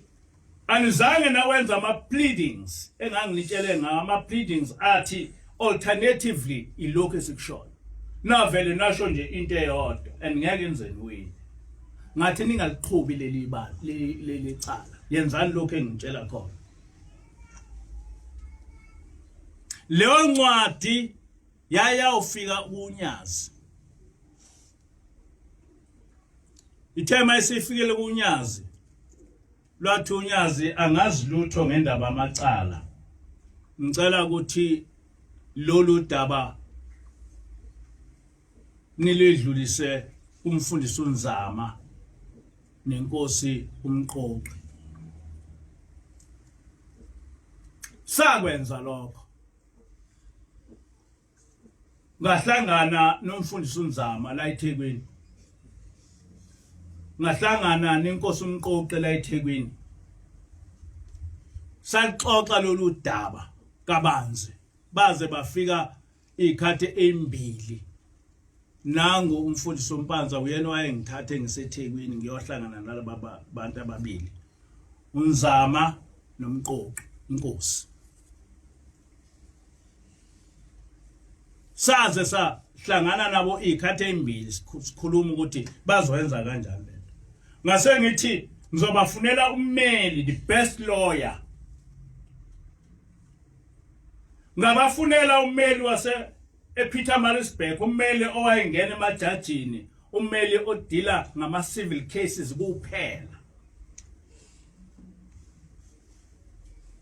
anizange nawenza ama pleadings engangilitshele ngama pleadings athi alternatively ilokho esikushoyo. Navele nasho nje into eyodwa ngeke nizeni wini. Ngathi ningaliqhubi leli cala. Yenzani lokho engitshela khona. Leyo ncwadi yayawufika kuNyazi. Ithema esifikele kuNyazi. Lwathi uNyazi angazi lutho ngendaba amacala. Ngicela ukuthi lolu daba nilidlulise kumfundisi uNzama nenkosi uMqoqi. Sakwenza lokho. Ngahlangana nomfundisi uNzama la eThekwini. Ngahlangana nenkosi uMqoqi la eThekwini. Saxoxa lolu daba kabanzi. Baze bafika ikhathi embili. Nangu umfundisi Mpanza uyena wayengithathe ngiseThekwini ngiyohlangana nalabo bantu ababili. uNzama noMqoqi inkosi. Saze sahlangana nabo ikhathi embili sikhuluma ukuthi bazowenza kanjani lento. Ngase ngithi ngizobafunela ummeli, the best lawyer. Ngabafunela ummeli wase ePietermaritzburg, ummeli owayengena emajajini, ummeli odila ngama civil cases kuphela.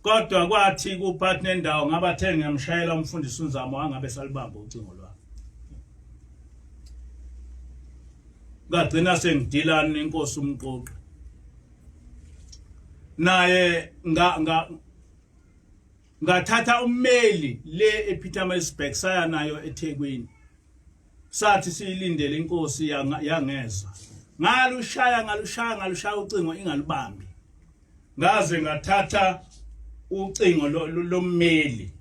Kodwa kwathi kupartner ndawo ngabathe ngiyamshayela umfundisi uNzama wangabe salibamba ucingo lwakhe. Ngagcina sengidila nenkosi uMqoqi. naye ngathatha ummeli le ePietermaritzburg saya nayo eThekwini sathi siyilindele inkosi yangeza ngalushaya ucingo ingalibambi ngaze ngathatha ucingo lommeli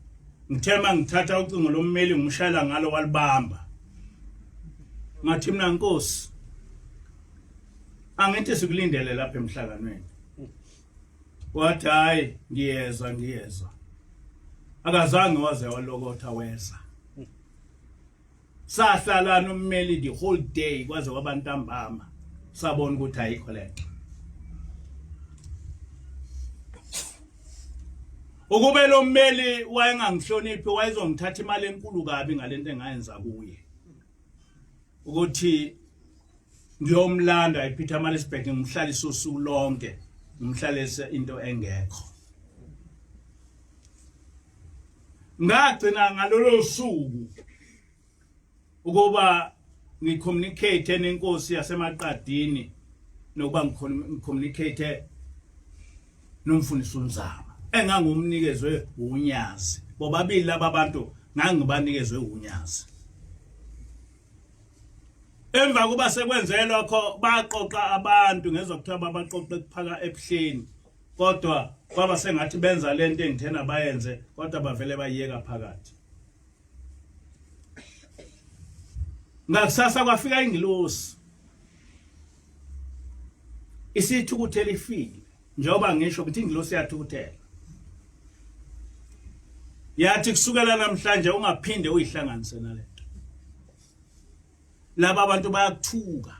ngithema ngithatha ucingo lommeli ngimshayela ngalo walibamba ngathi mina Nkosi angithi sikulindele lapha emhlakanweni wathi hayi ngiyeza akazange waze walokotha weza sahlala nommeli the whole day kwaze kwabantambama sabona ukuthi ayikho lento ukube lo mmeli wayengangihloniphi wayezongithatha imali enkulu kabi ngalento engayenza kuye ukuthi ngiyomlanda ePietermaritzburg ngimhlalisa usuku lonke ngimhlalise into engekho ngagcina ngalolo suku ukuba ngicommunicate nenkosi yasemaqadini nokuba ngicommunicate nomfundisi uNzama engangumnikezwe unyazi bobabili laba bantu ngangibanikezwe unyazi emva kuba sekwenze lokho baqoqa abantu ngezwe kuthiwa babaqoqa kuphaka ebuhleni kodwa kwaba sengathi benza lento engithena bayenze kodwa bavele bayiyeka phakathi ngakusasa kwafika ingilosi isithukuthela ifile njengoba ngisho ukuthi ingilosi yathukuthela yathi kusukela namhlanje ungaphinde uyihlanganise nalento laba abantu bayakuthuka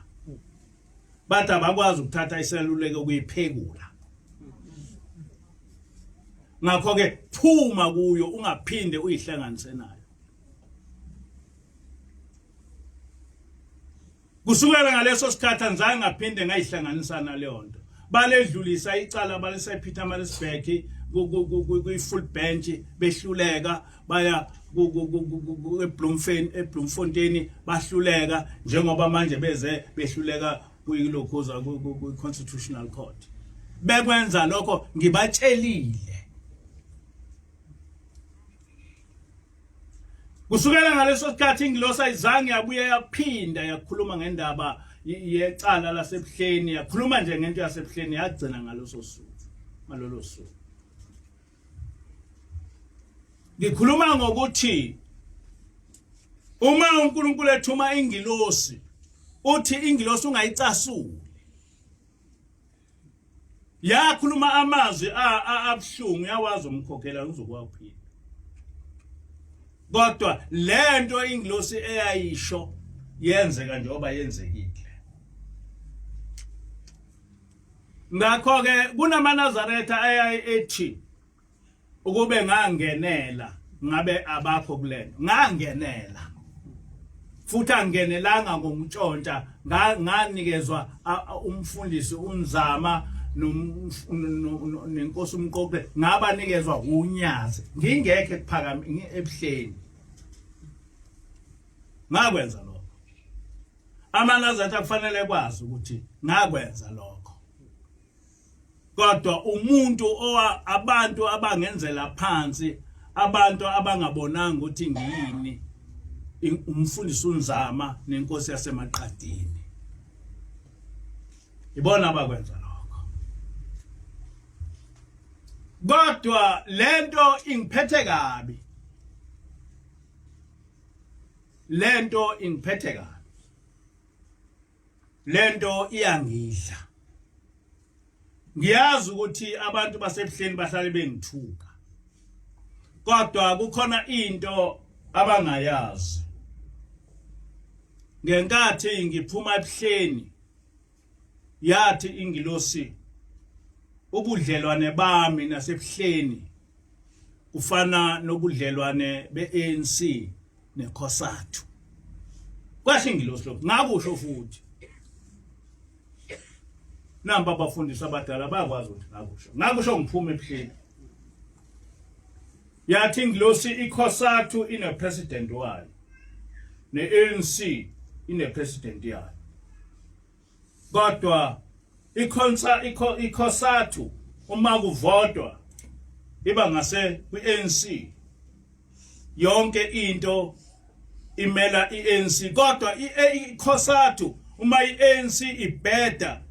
bathi abakwazi ukuthatha iseluleko ukuyiphekula ngakho ke phuma kuyo ungaphinde uyihlanganise nayo kusukela ngaleso sikhathi anzange ngaphinde ngayihlanganisa naleyo nto baledlulisa icala balisa ePietermaritzburg ku full bench behluleka baya eBloemfontein bahluleka njengoba manje beze behluleka kuyilokhuza ku constitutional court bekwenza lokho ngibatshelile kusukela ngaleso sikhathi ingilosi ayizange yabuye yaphinda yakhuluma ngendaba yecala lasebuhleni yakhuluma nje ngento yasebuhleni yagcina ngalolo suku ngikhuluma ngokuthi uma uNkulunkulu ethuma ingilosi uthi ingilosi ungayicasuli yakhuluma amazwi abhlungu yawazi umkhokhela uzokwaphila kodwa lento ingilosi eyayisho yenzeka njengoba yenzekile ngakho ke kunamanazaretha ethi ukube ngangenela ngabe abakho kulento ngangenela futhi angenelanga ngomtshontsha nganikezwa umfundisi uNzama nenkosi umqoqe ngabanikezwa unyazi ngingekho ekuphakame ebuhleni ngakwenza lokho amanazaretha kufanele kwazi ukuthi ngakwenza lokho kodwa umuntu abantu abangenzela phansi abantu abangabonanga ukuthi ngiyini umfundisi uNzama nenkosi yasemaqadini ibona abakwenza lokho kodwa lento ingiphethe kabi lento iyangidla ngiyazi ukuthi abantu basebuhleni bahlale bengithuka kodwa kukhona into abangayazi ngenkathi ngiphuma ebuhleni yathi ingilosi ubudlelwane bami nasebuhleni kufana nobudlelwane beANC nekhosathu kwasho ingilosi lokho ngakusho futhi namba abafundisi abadala bakwazi ukuthi ngakusho ngiphuma ebuhleni yathi ingilosi ikhosathu ine president wayo neANC ine president yayo kodwa ikhosathu uma kuvodwa iba ngase kwi-ANC yonke into imela i-ANC kodwa ikhosathu uma i-ANC ibheda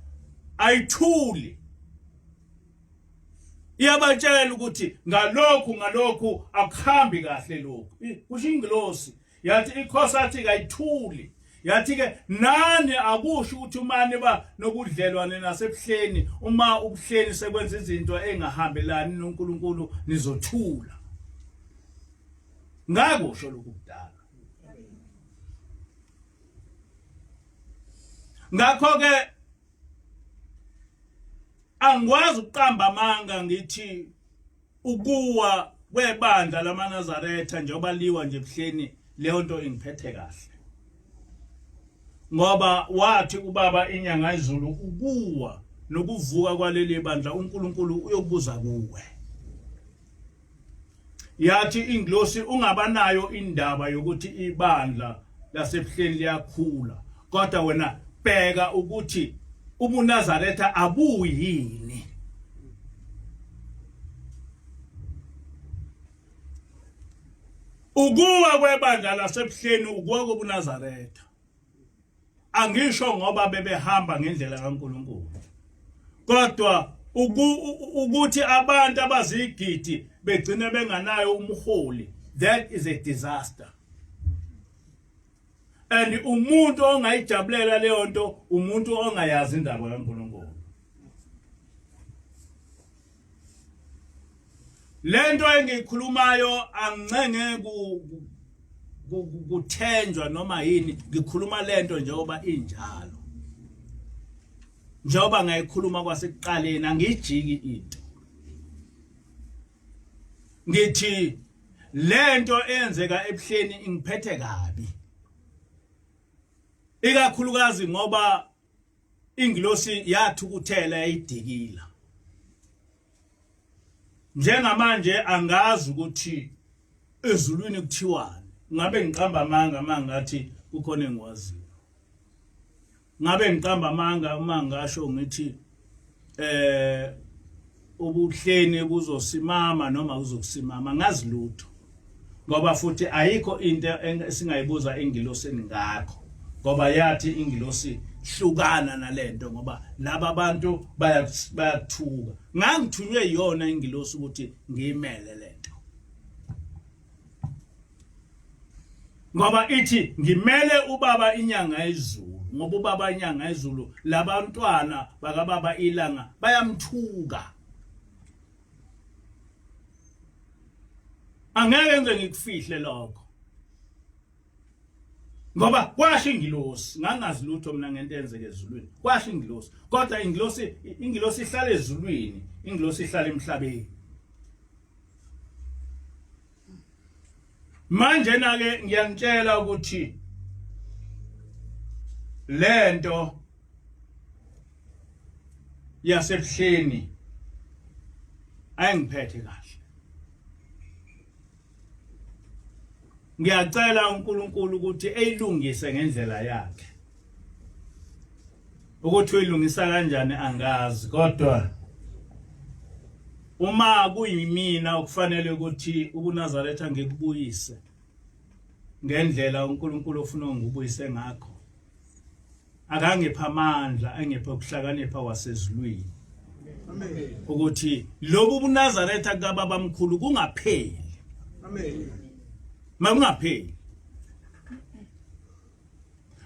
ayithuli iyabatshela ukuthi ngalokhu akuhambi kahle lokhu kusho ingilosi yathi ikhosathu kayithuli yathi ke nani akusho ukuthi umane ba nobudlelwane nasebuhleni uma ubuhleni sekwenza izinto engahambelani noNkulunkulu nizothula ngakusho lokhu kudala ngakho ke angikwazi ukuqamba amanga ngithi ukuwa kwebandla lamaNazaretha njengoba liwa nje ebuhleni leyo nto ingiphethe kahle ngoba wathi ubaba inyanga izulu ukuwa nokuvuka kwaleli bandla uNkulunkulu uyokubuza kuwe yathi ingilosi ungabanayo indaba yokuthi ibandla lasebuhleni liyakhula kodwa wena bheka ukuthi ubuNazaretha abuyini ukuwa kwebandla lasebuhleni ukuwa kobuNazaretha angisho ngoba bebehamba ngendlela kaNkulunkulu kodwa ukuthi abantu abazigidi begcine benganayo umholi that is a disaster and umuntu ongayijabulela leyo nto umuntu ongayazi indaba kaNkulunkulu lento engikhulumayo angcenge kuthenjwa noma yini ngikhuluma lento njengoba injalo njengoba ngayikhuluma kwasekuqaleni angijiki into ngithi lento eyenzeka ebuhleni ingiphethe kabi ikakhulukazi ngoba ingilosi yathukuthela yayidikila njengamanje angazi ukuthi ezulwini kuthiwani ngabe ngiqamba amanga mangathi kukhona engikwaziyo ngabe ngiqamba amanga uma ngasho ngithi ubuhleni buzosimama noma uzokusimama ngazi lutho ngoba futhi ayikho into esingayibuza engilosini ngakho ngoba yathi ingilosi hlukana nalento ngoba laba abantu bayathuka ngangithunywe yona ingilosi ukuthi ngiyimele lento ngoba ithi ngimele ubaba inyanga ezulu ngoba ubaba inyanga ezulu labantwana bakababa ilanga bayamthuka angeke nje ngikufihle lokho ngoba kwasho ingilosi ngangazi lutho mina ngento enzeke ezulwini kwasho ingilosi kodwa ingilosi ihlala ezulwini ingilosi ihlala emhlabeni manje na ke ngiyangitshela ukuthi lento yasebuhleni ayingiphethe kahle ngiyacela uNkulunkulu ukuthi eyilungise ngendlela yakhe ukuthi uyilungisa kanjani angazi kodwa uma kuyimina ukufanele ukuthi ubuNazaretha ngikubuyise ngendlela uNkulunkulu ofuna ngikubuyise ngakho akangipha amandla angipha ukuhlakanipha wasezulwini amen ukuthi lobu buNazaretha kababa mkhulu kungapheli amen mangapheli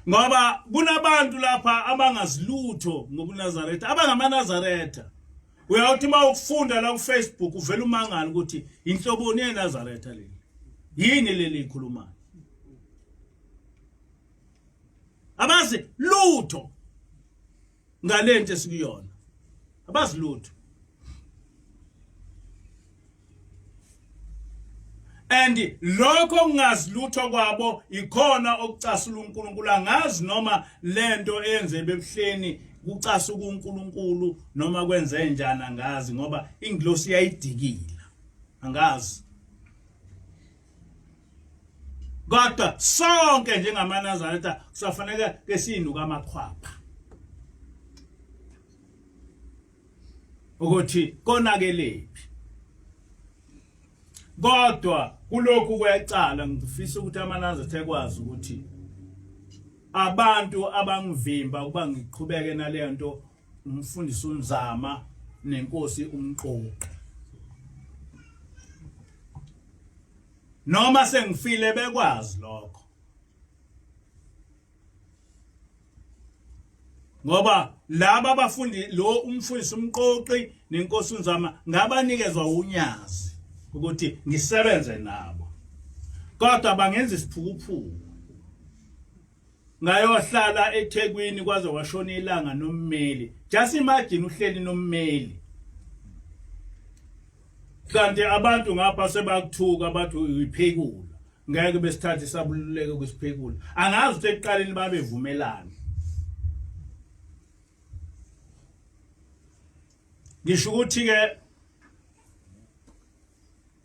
ngoba kunabantu lapha abangazilutho ngobuNazaretha abangamaNazaretha uyawuthi mawufunda la kuFacebook uvela umangala ukuthi inhloboni yeNazaretha leli yini leli ikhuluma abazi lutho ngalento esikuyona abazi lutho and lokho ngazilutho kwabo ikhona okucasula uNkulunkulu angazi noma lento eyenze bebuhleni kucasula uNkulunkulu noma kwenze njani angazi ngoba ingilosi yayidikila angazi kodwa sonke njengamaNazaretha kusafanele ke sinuka amakhwapha ukuthi konakelephi. Kodwa kulokhu kwecala ngifisa ukuthi amanazi etekwazi ukuthi abantu abangivimba ukuba ngiqhubeke naleyo nto umfundisi uNzama nenkosi umqoqi. Noma sengifile bekwazi lokho. Ngoba laba abafundi lo umfundisi umqoqi nenkosi uNzama ngabanikezwa unyazi ukuthi ngisebenze nabo. Kodwa bangenza isiphukuphuku. Ngayohlala eThekwini kwaze washona ilanga nommeli. Just imagine uhleli nommeli. Kanti abantu ngapha sebakuthuka bathi uyiphekula. Ngeke besithathe sabululeke kwesiphekula. Angazi ukuthi eqaleni babevumelana. Ngisho ukuthi ke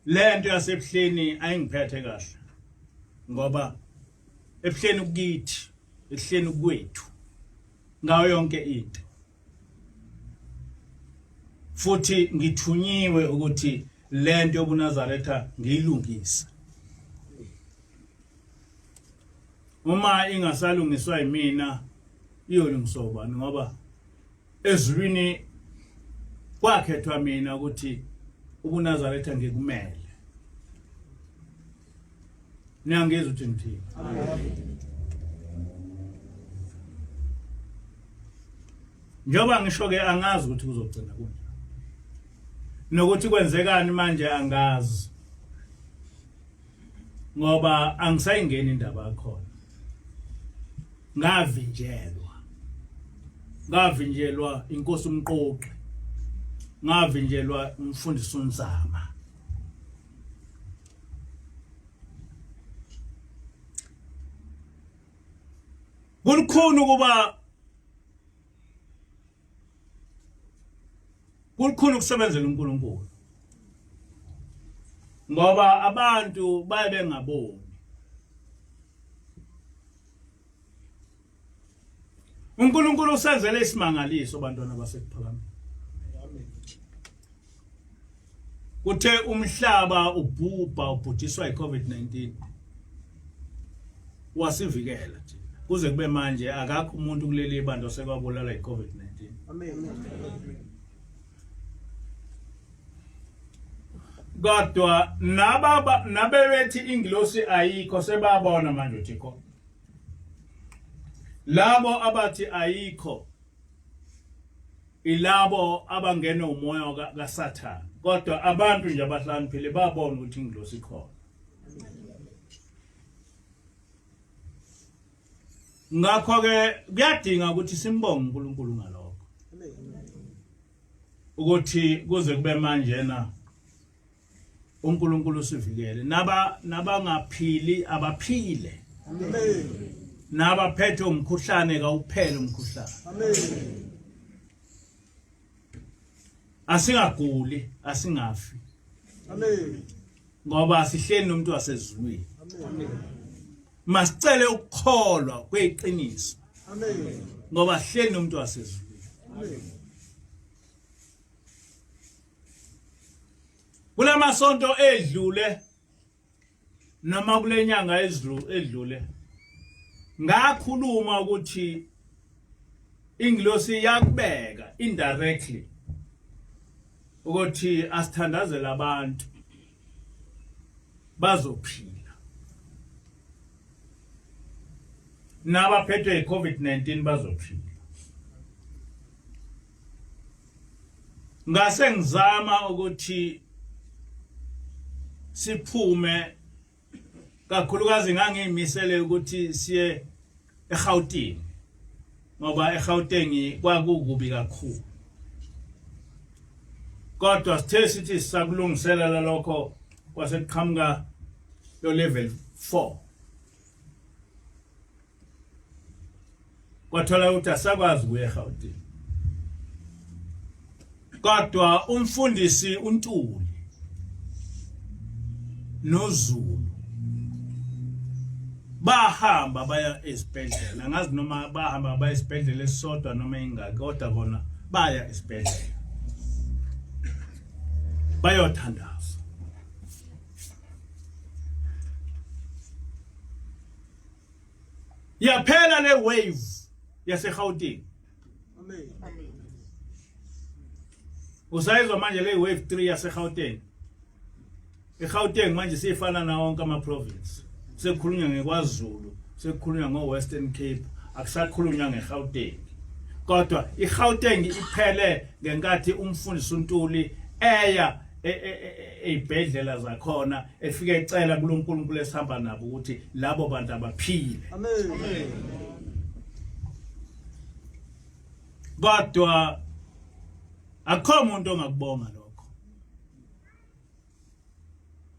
lento yasebuhleni ayingiphethe kahle. Ngoba ebuhleni ukukithi, ebuhleni kwethu. Ngayo yonke into. Futhi ngithunyiwe ukuthi lento yobuNazaretha ngiyilungisa. Uma ingasalungiswa yimina iyolungiswa ubani ngoba ezulwini kwakhethwa mina ukuthi ubuNazaretha ngikumele. Niyangizwa ukuthi ngithini? Njoba ngisho ke angazi ukuthi kuzogcina kunjani. Nokuthi kwenzekani manje angazi. Ngoba angisayingeni indaba yakhona. Ngavinjelwa inkosi umqoqi. Ngavinjelwa umfundisi uNzama. Kulukhuni ukusebenzela uNkulunkulu. Ngoba abantu baye bengaboni. uNkulunkulu usenzele isimangaliso abantwana basekuphakameni. Kuthe umhlaba ubhudiswa iCovid-19. Wasivikela thina. Kuze kube manje akakho umuntu kuleli bantu osekwabulala iCovid-19. Amen. Kodwa nabebethi ingilosi ayikho sebabona manje ukuthi ikho. Labo abathi ayikho ilabo abangena umoya kaSathane. Kodwa abantu nje abahlaniphile babona ukuthi ingilosi ikhona. Ngakho ke kuyadinga ukuthi simbonge uNkulunkulu ngalokho. Ukuthi kuze kube manje uNkulunkulu sivikele nabangaphili abaphile. Amen. Nabaphethe umkhuhlane kawuphele umkhuhlane. Amen. Asingaguli, asingafi. Amen. Ngoba sihleli nomuntu wasezulwini. Amen. Masicele ukukholwa kweqiniso. Amen. Ngoba sihleli nomuntu wasezulwini. Amen. Kulamasonto edlule noma kulenyanga edlule ngakhuluma ukuthi ingilosi yakubeka indirectly ukuthi asithandazele abantu bazophila nabaphethwe iCovid-19 bazophila. Ngase ngizama ukuthi siphume kakhulukazi ngangimisele ukuthi siye eGauteng ngoba eGauteng kwakukubi kakhulu. Kodwa sithe sithi sakulungiselela lokho kwasekuqhamuka yo level 4. Kwathola ukuthi asakwazi kuye eGauteng. Kodwa umfundisi uNtuli noZulu bahamba baya esibhedlela. Ngazi noma bahamba baya esibhedlela esodwa noma ingaki kodwa bona baya esibhedlela. bayothandaza. Yaphela le wave yaseGauteng. Amen. Usayizwa manje le wave 3 yaseGauteng. eGauteng manje sifana na wonke ama province. Sekukhulunywa ngekwaZulu, sekukhulunywa ngoWestern Cape, akusakhulunywa ngeGauteng. Kodwa iGauteng iphele ngenkathi umfundisi uNtuli eya ezibhedlela zakhona efike ecela kuNkulunkulu esihamba nabo ukuthi labo bantu abaphile. Amen. Kodwa akho umuntu ongakubonga lokho.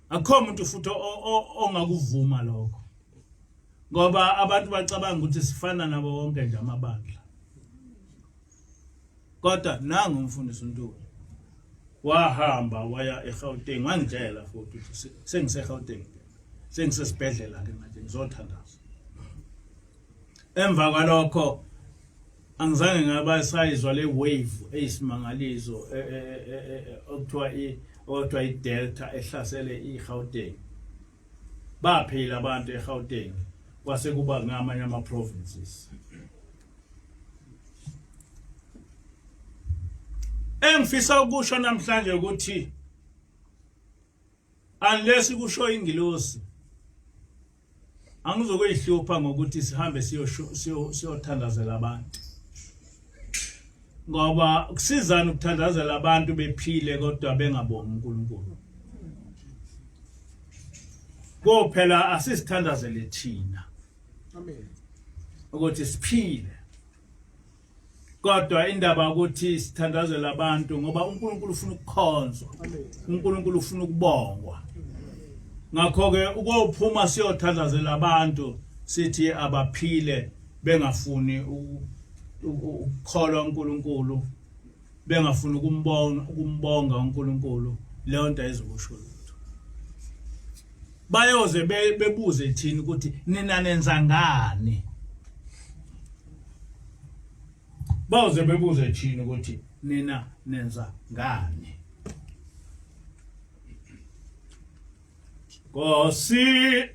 Akho umuntu futhi ongakuvuma lokho. Ngoba abantu bacabanga ukuthi sifana nabo wonke nje amabandla. Kodwa nangu umfundisi uNtuli wahamba waya eGauteng wangitshela futhi ukuthi sengiseGauteng sengisesibhedlela ke manje ngizothandaza. Emva kwalokho angizange ngaba sayizwa le wave eyisimangalizo okuthiwa iDelta ehlasele iGauteng. Baphila abantu eGauteng kwase kuba ngamanye ama provinces. Engifisa ukusho namhlanje ukuthi unless kusho ingilosi angizokuyihlupha ngokuthi sihambe siyothandazela abantu. Ngoba kusizana ukuthandazela abantu bephile kodwa bengabongi uNkulunkulu. Kuphela asisithandazele thina. Amen. Ukuthi siphile. Kodwa indaba ukuthi sithandazela abantu ngoba uNkulunkulu ufuna ukukhonzwa. uNkulunkulu ufuna ukubongwa. Ngakho ke ukuphuma siyothandazela abantu sithi abaphile bengafuni ukukholwa uNkulunkulu, bengafuni ukumbonga uNkulunkulu, leyo nto ayizokusho lutho. Bayoze bebuze thina ukuthi nina nenza ngani. Bayoze bebuze thina ukuthi nina nenza ngani. Kosi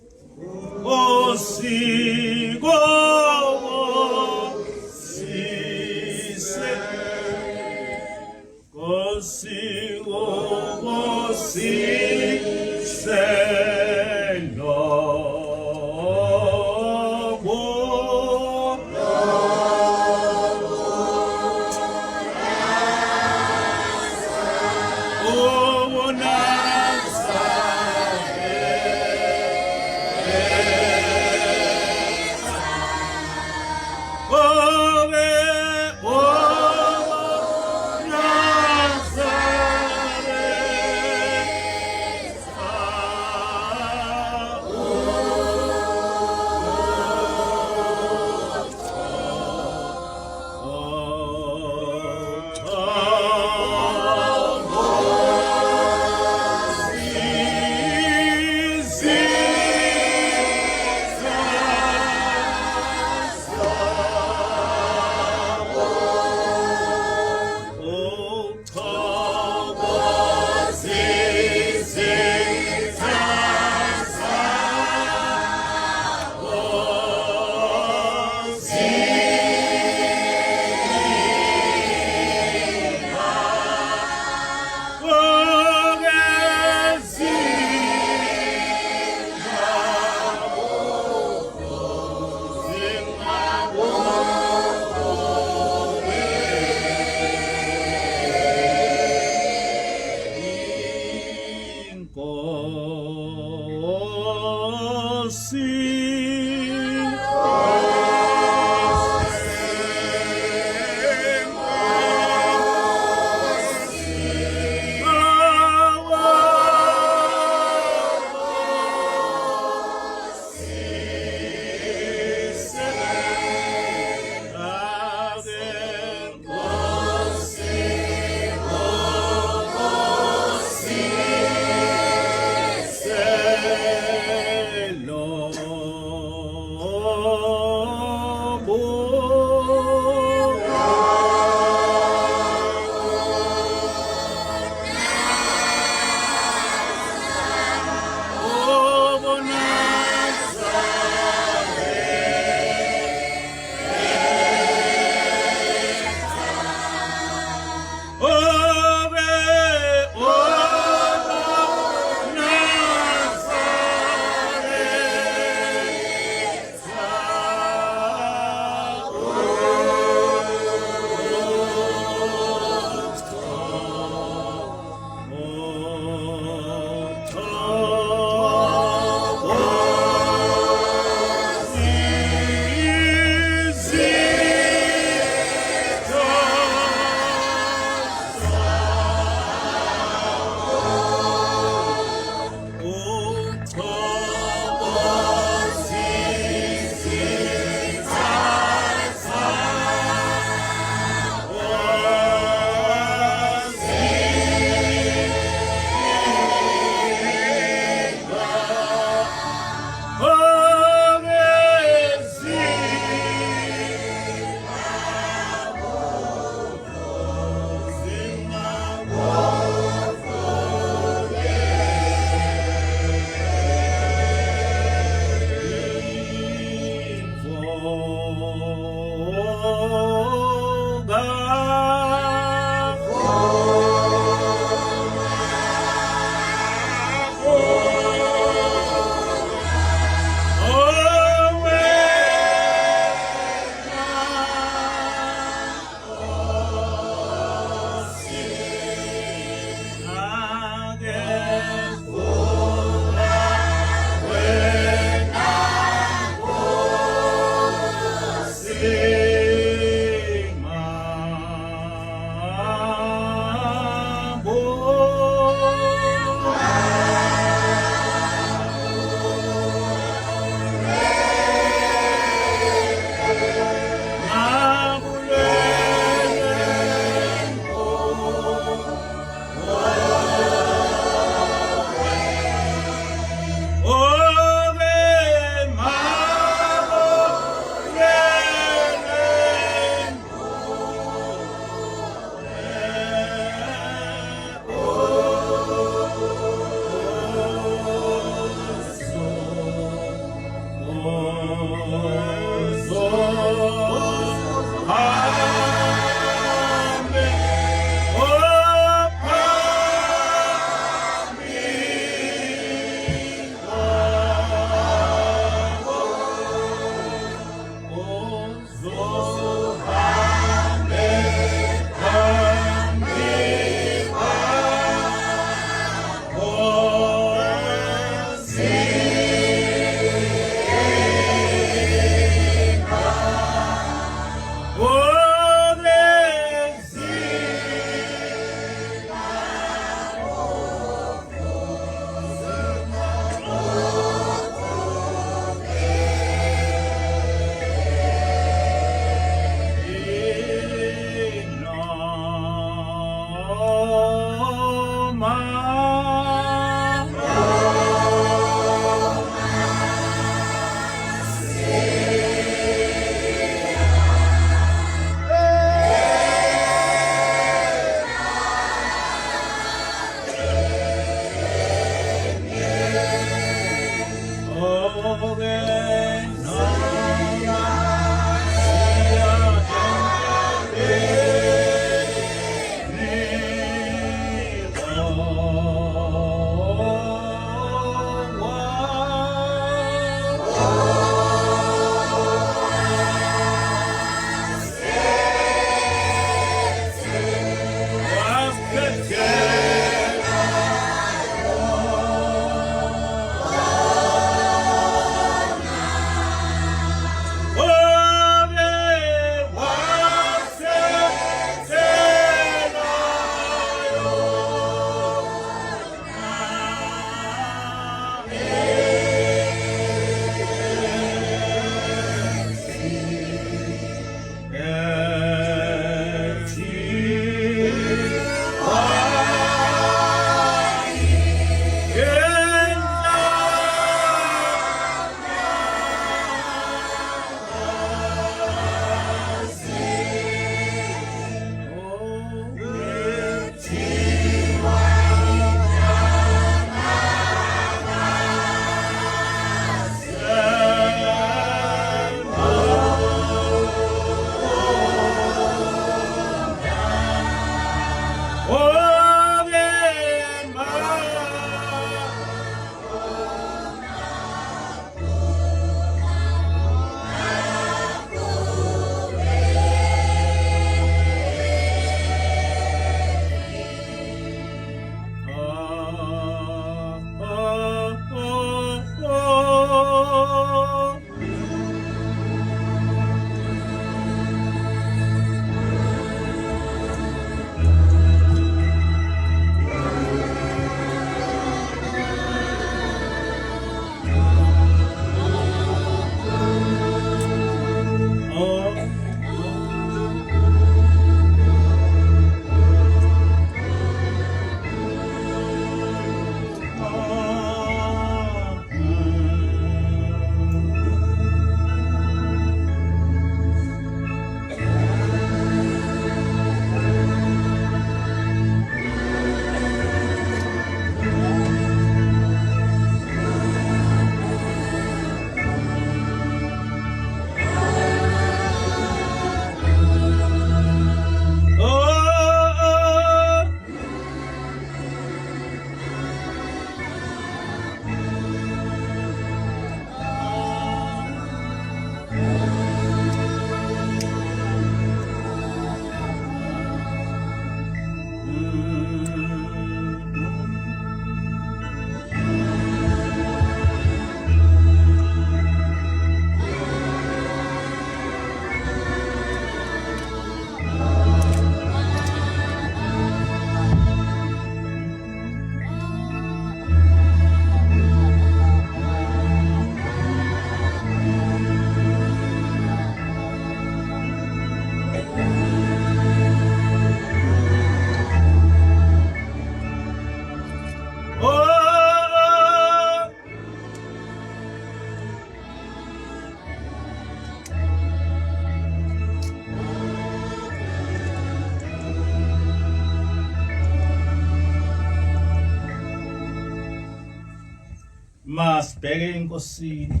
Masibheke inkosini.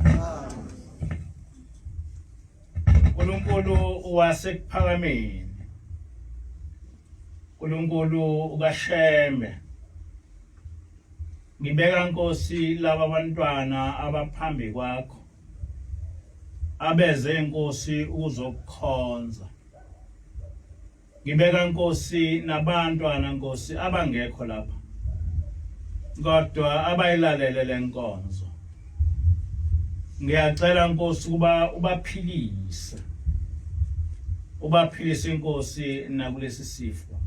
uNkulunkulu wasekuphakameni. uNkulunkulu ukaShembe. Ngibeka Nkosi laba abantwana abaphambi kwakho. Abeze Nkosi ukuzokukhonza. Ngibeka Nkosi nabantwana Nkosi abangekho lapha. Kodwa abayilalele lenkonzo. Ngiyacela Nkosi kuba ubaphilise. Ubaphilise Nkosi nakulesi sifo.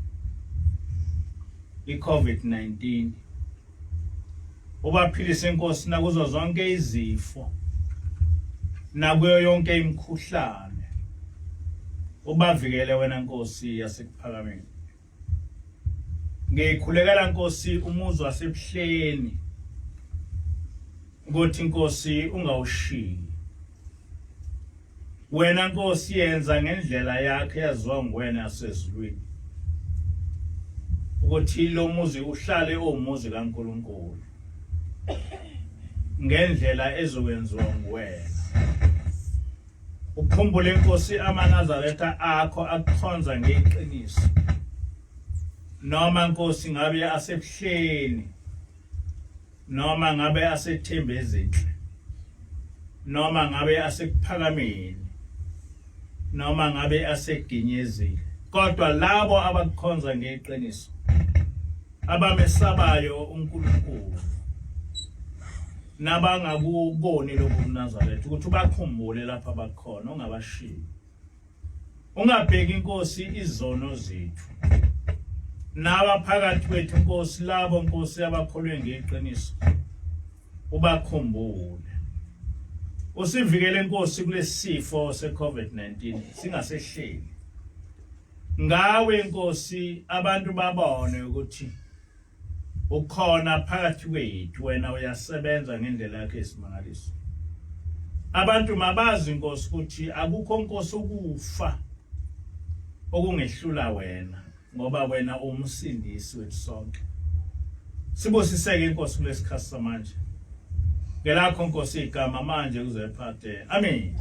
iCovid-19. Ubaphilise Nkosi nakuzo zonke izifo. Nakuyo yonke imikhuhlane. Ubavikele wena Nkosi yasekuphakameni. Ngikhulekela Nkosi umuzi wasebuhleni. Ukuthi Nkosi ungawushiyi. Wena Nkosi yenza ngendlela yakhe yaziwa nguwena yasezulwini. Ukuthi lo muzi uhlale umuzi kaNkulunkulu. Ngendlela ezokwenziwa nguwena. Ukhumbule Nkosi amaNazaretha akho akukhonza ngeqiniso. Noma Nkosi ngabe asebuhleni. Noma ngabe asethembezini. Noma ngabe asekuphakameni. Noma ngabe aseginyezile. Kodwa labo abakukhonza ngeqiniso. Abamesabayo uNkulunkulu. Nabangakuboni lokhu kuNazaretha ukuthi ubakhumbule lapha bakhona ungabashiyi. Ungabheki Nkosi izono zethu. Naba phakathi kwethu Nkosi labo Nkosi abakholwe ngeqiniso. Ubakhumbule. Usivikele Nkosi kulesifo seCovid-19 singasehleli. Ngawe Nkosi abantu babone ukuthi ukhona phakathi kwethu wena uyasebenza ngendlela yakhe esimangaliso. Abantu mabazi Nkosi ukuthi akukho Nkosi ukufa okungehlula wena ngoba wena umsindisi wethu sonke. Sibusiseke Nkosi kulesikhathi samanje. Ngelakho Nkosi igama manje kuze phathe. Amen.